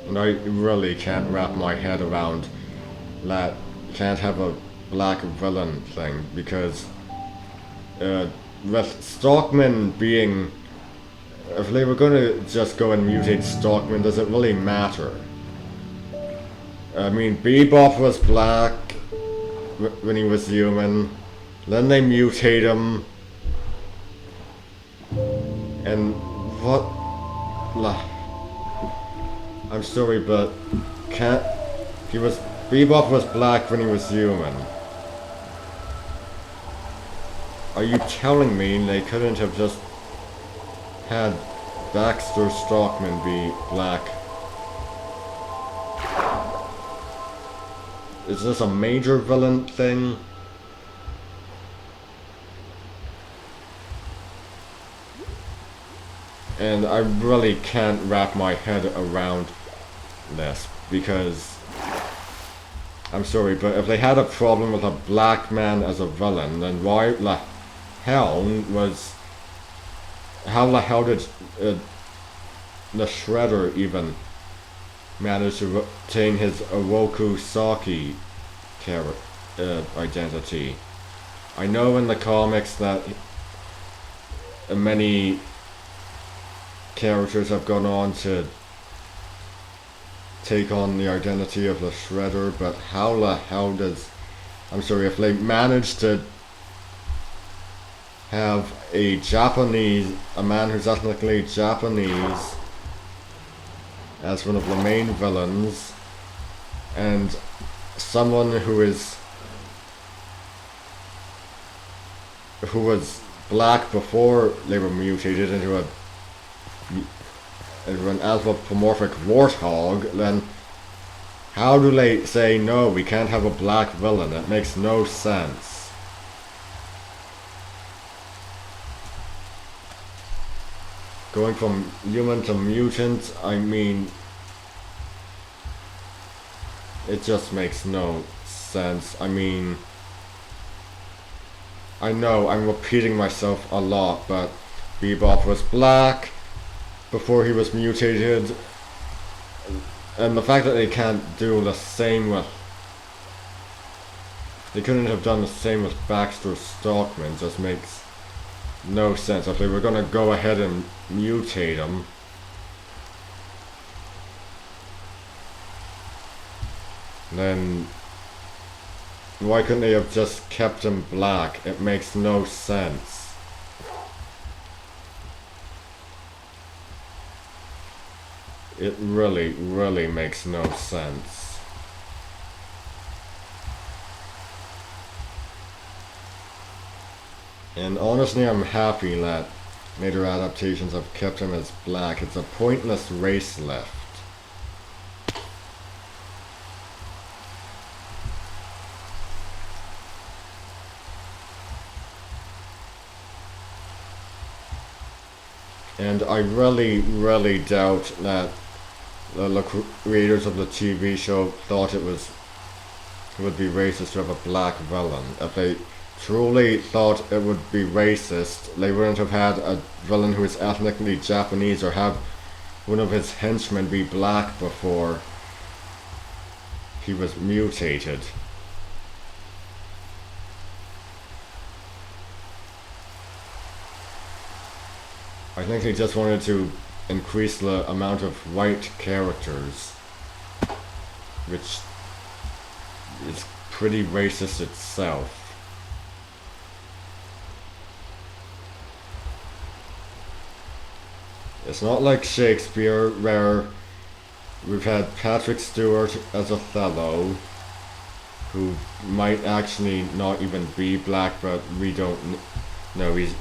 And I really can't wrap my head around that. Can't have a black villain thing because with Stockman being, if they were gonna just go and mutate Stockman, does it really matter? I mean, Bebop was black when he was human, then they mutate him, and what? I'm sorry, but Bebop was black when he was human. Are you telling me they couldn't have just had Baxter Stockman be black? Is this a major villain thing? And I really can't wrap my head around this because I'm sorry, but if they had a problem with a black man as a villain, then why the hell how the hell did the Shredder even manage to retain his Oroku Saki identity? I know in the comics that many characters have gone on to take on the identity of the Shredder, but how the hell does... I'm sorry, if they managed to have a man who's ethnically Japanese as one of the main villains, and someone who was black before they were mutated into an anthropomorphic warthog, then how do they say, no, we can't have a black villain? That makes no sense. Going from human to mutant, I mean, it just makes no sense. I mean, I know I'm repeating myself a lot, but Bebop was black before he was mutated, and the fact that they can't do the same with... They couldn't have done the same with Baxter Stockman just makes no sense. If they were gonna go ahead and mutate him, then why couldn't they have just kept him black? It makes no sense. It really, really makes no sense. And honestly, I'm happy that later adaptations have kept him as black. It's a pointless race lift. And I really, really doubt that the creators of the TV show thought it would be racist to have a black villain. If they truly thought it would be racist, they wouldn't have had a villain who is ethnically Japanese or have one of his henchmen be black before he was mutated. I think they just wanted to increase the amount of white characters, which is pretty racist itself. It's not like Shakespeare, where we've had Patrick Stewart as Othello, who might actually not even be black, but we don't know. He's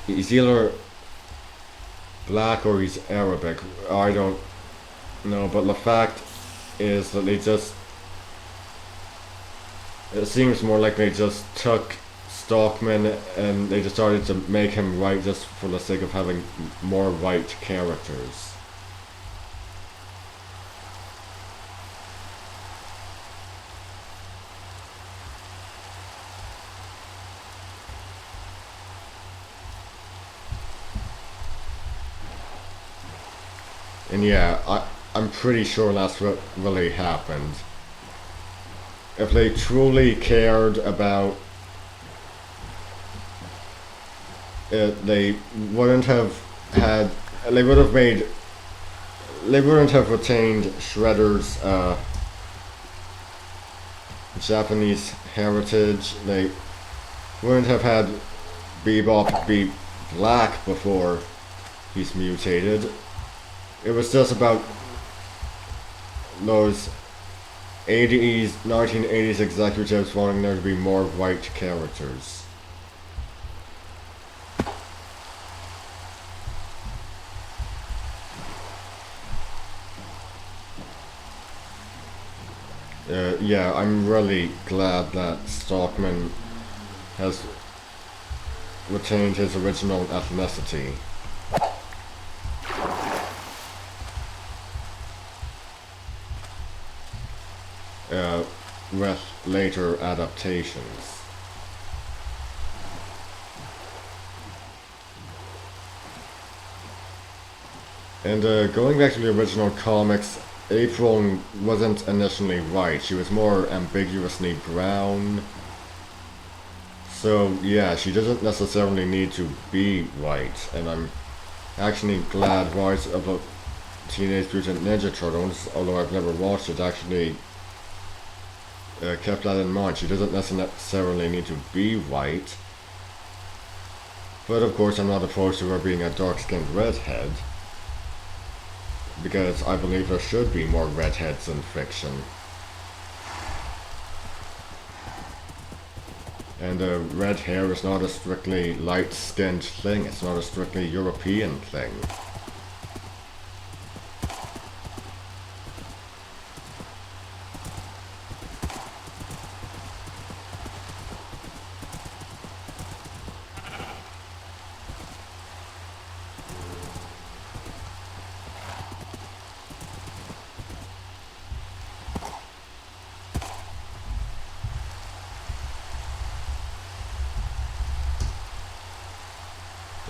either black or he's Arabic. I don't know, but the fact is that they just It seems more like they just took Stockman and they just started to make him white just for the sake of having more white characters. And yeah, I'm pretty sure that's what really happened. If they truly cared about it, they wouldn't have had. They would have made. They wouldn't have retained Shredder's Japanese heritage. They wouldn't have had Bebop be black before he's mutated. It was just about those 1980s executives wanting there to be more white characters. Yeah, I'm really glad that Stockman has retained his original ethnicity. With later adaptations. And going back to the original comics, April wasn't initially white. She was more ambiguously brown. So yeah, she doesn't necessarily need to be white. And I'm actually glad Rise of the Teenage Mutant Ninja Turtles, although I've never watched it, actually kept that in mind. She doesn't necessarily need to be white. But of course I'm not opposed to her being a dark-skinned redhead, because I believe there should be more redheads in fiction. And red hair is not a strictly light-skinned thing, it's not a strictly European thing.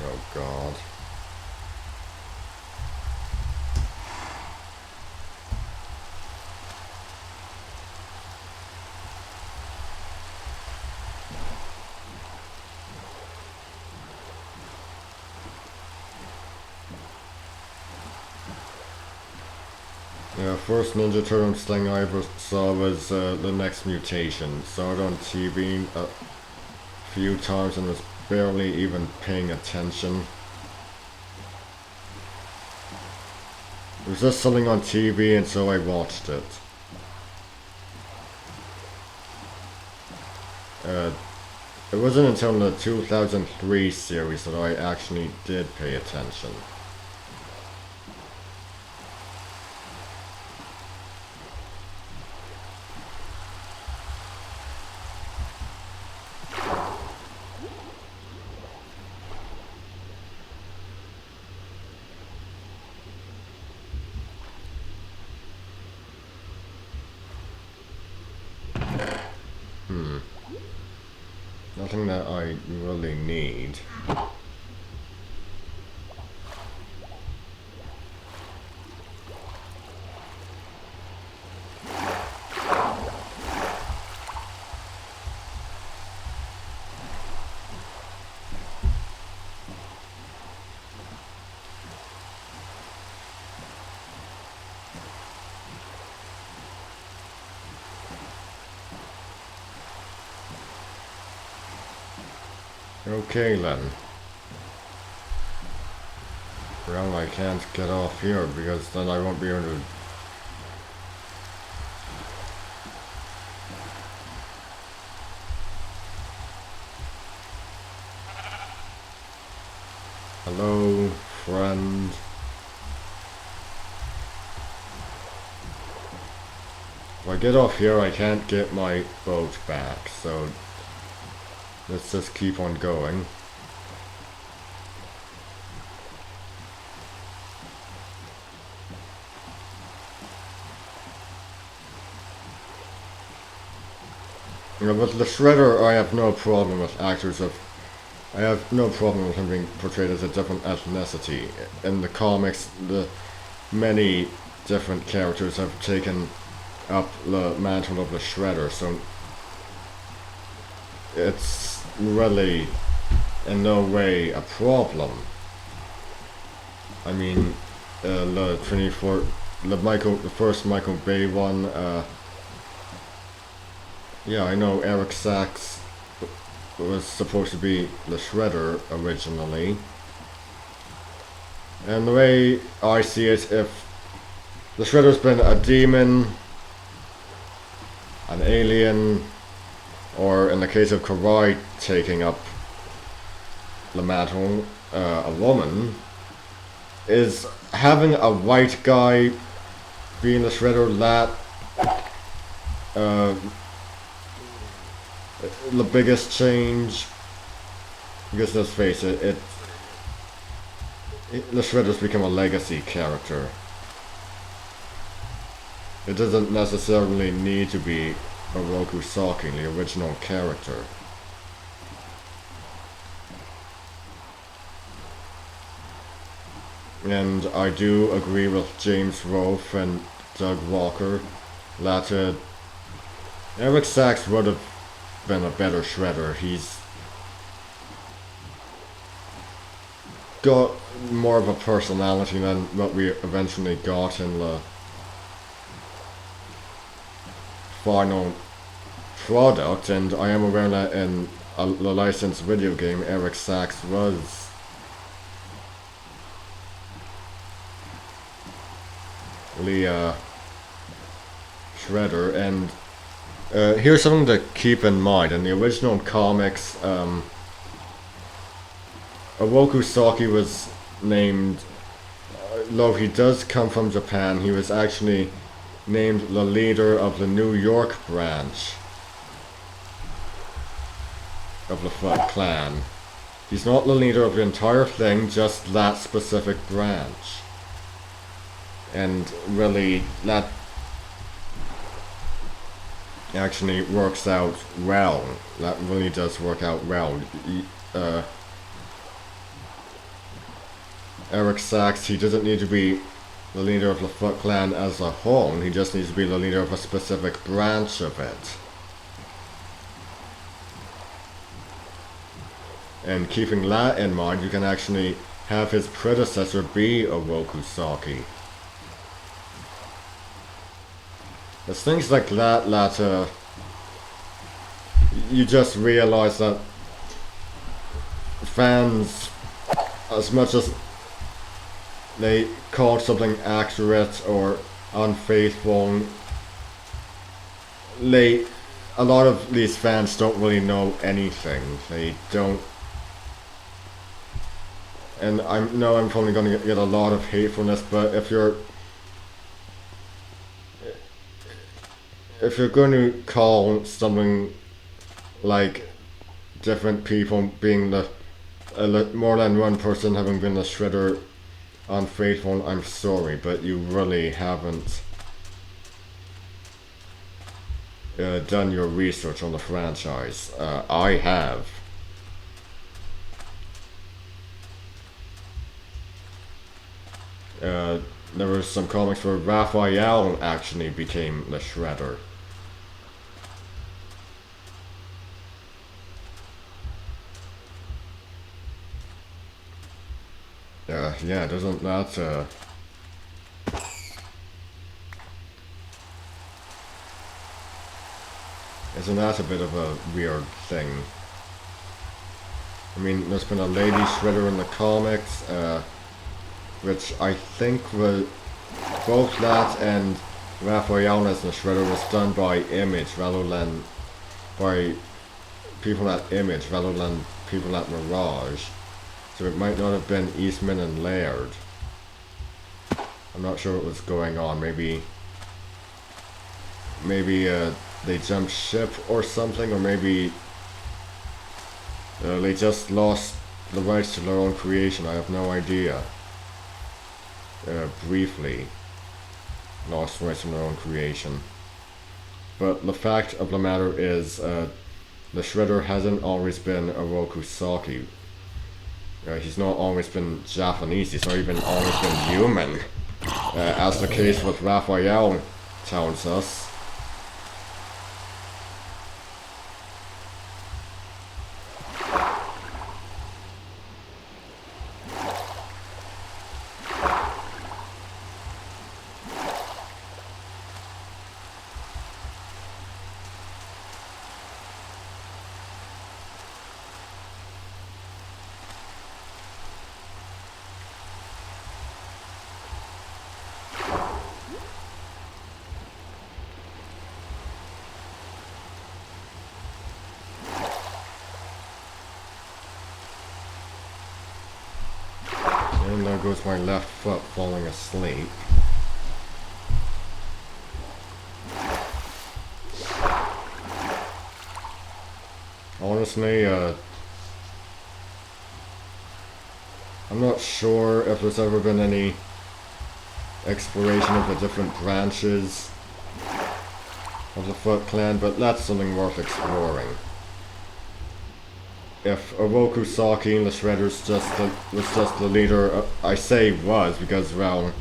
Oh god. Yeah, first Ninja Turtles thing I ever saw was the next mutation. Saw it on TV a few times and was barely even paying attention. It was just something on TV and so I watched it. It wasn't until the 2003 series that I actually did pay attention. Nothing that I really need. Okay then. Well, I can't get off here because then I won't be able to... Hello, friend. I get off here, I can't get my boat back, so let's just keep on going. You know, with the Shredder, I have no problem with actors of... I have no problem with him being portrayed as a different ethnicity. In the comics, the many different characters have taken up the mantle of the Shredder, so it's really in no way a problem. I mean, the first Michael Bay one, yeah, I know Eric Sachs was supposed to be the Shredder originally. And the way I see it, if the Shredder's been a demon, an alien, or in the case of Karai taking up the mantle, a woman, is having a white guy being the Shredder that the biggest change? Because let's face it, the Shredder's become a legacy character. It doesn't necessarily need to be Oroku Saki, the original character. And I do agree with James Rolfe and Doug Walker that Eric Sachs would have been a better Shredder. He's got more of a personality than what we eventually got in the final product, and I am aware that in the licensed video game, Eric Sachs was the Shredder, and here's something to keep in mind. In the original comics, Oroku Saki was named, though he does come from Japan, he was actually named the leader of the New York branch of the Foot Clan. He's not the leader of the entire thing, just that specific branch. And really, that actually works out well. That really does work out well. Eric Sachs, he doesn't need to be the leader of the Foot Clan as a whole, he just needs to be the leader of a specific branch of it. And keeping that in mind, you can actually have his predecessor be Oroku Saki. It's things like that you just realize that fans, as much as they call something accurate or unfaithful, a lot of these fans don't really know anything. They don't. And I know I'm probably going to get a lot of hatefulness, but if you're going to call something like different people being more than one person having been the Shredder unfaithful, I'm sorry, but you really haven't done your research on the franchise. I have. There were some comics where Raphael actually became the Shredder. Yeah, doesn't that, isn't that a bit of a weird thing? I mean, there's been a Lady Shredder in the comics, which I think was both that and Raphael as the Shredder was done by Image rather than by people at Image rather than people at Mirage. So it might not have been Eastman and Laird. I'm not sure what was going on. Maybe maybe they jumped ship or something, or maybe they just lost the rights to their own creation. I have no idea. Briefly lost rights to their own creation. But the fact of the matter is, the Shredder hasn't always been a Rokusaki. He's not always been Japanese, he's not even always been human. As the case with Raphael tells us. And there goes my left foot falling asleep. Honestly, I'm not sure if there's ever been any exploration of the different branches of the Foot Clan, but that's something worth exploring. If Orokusaki and the Shredders was just the leader, I say was because, well,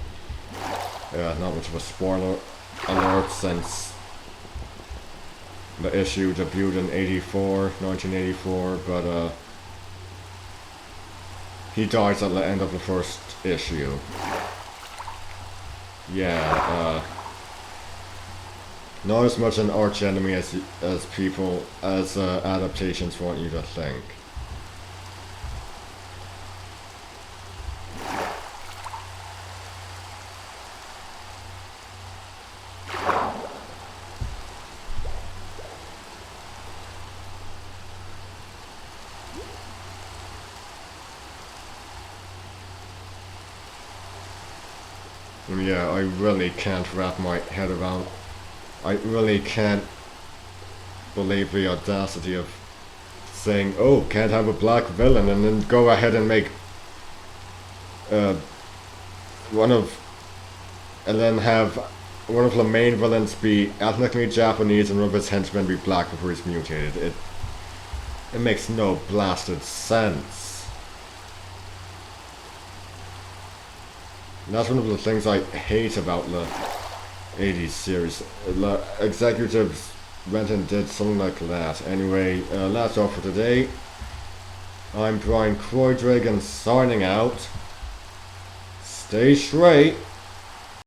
not much of a spoiler alert since the issue debuted in 1984, but he dies at the end of the first issue. Yeah, not as much an arch enemy as adaptations want you to think. Yeah, I really can't wrap my head around. I really can't believe the audacity of saying, oh, can't have a black villain, and then go ahead and make and then have one of the main villains be ethnically Japanese and one of his henchmen be black before he's mutated. It makes no blasted sense. And that's one of the things I hate about the 80s series. The executives went and did something like that. Anyway, that's all for today. I'm Brian Croydrigan signing out. Stay straight.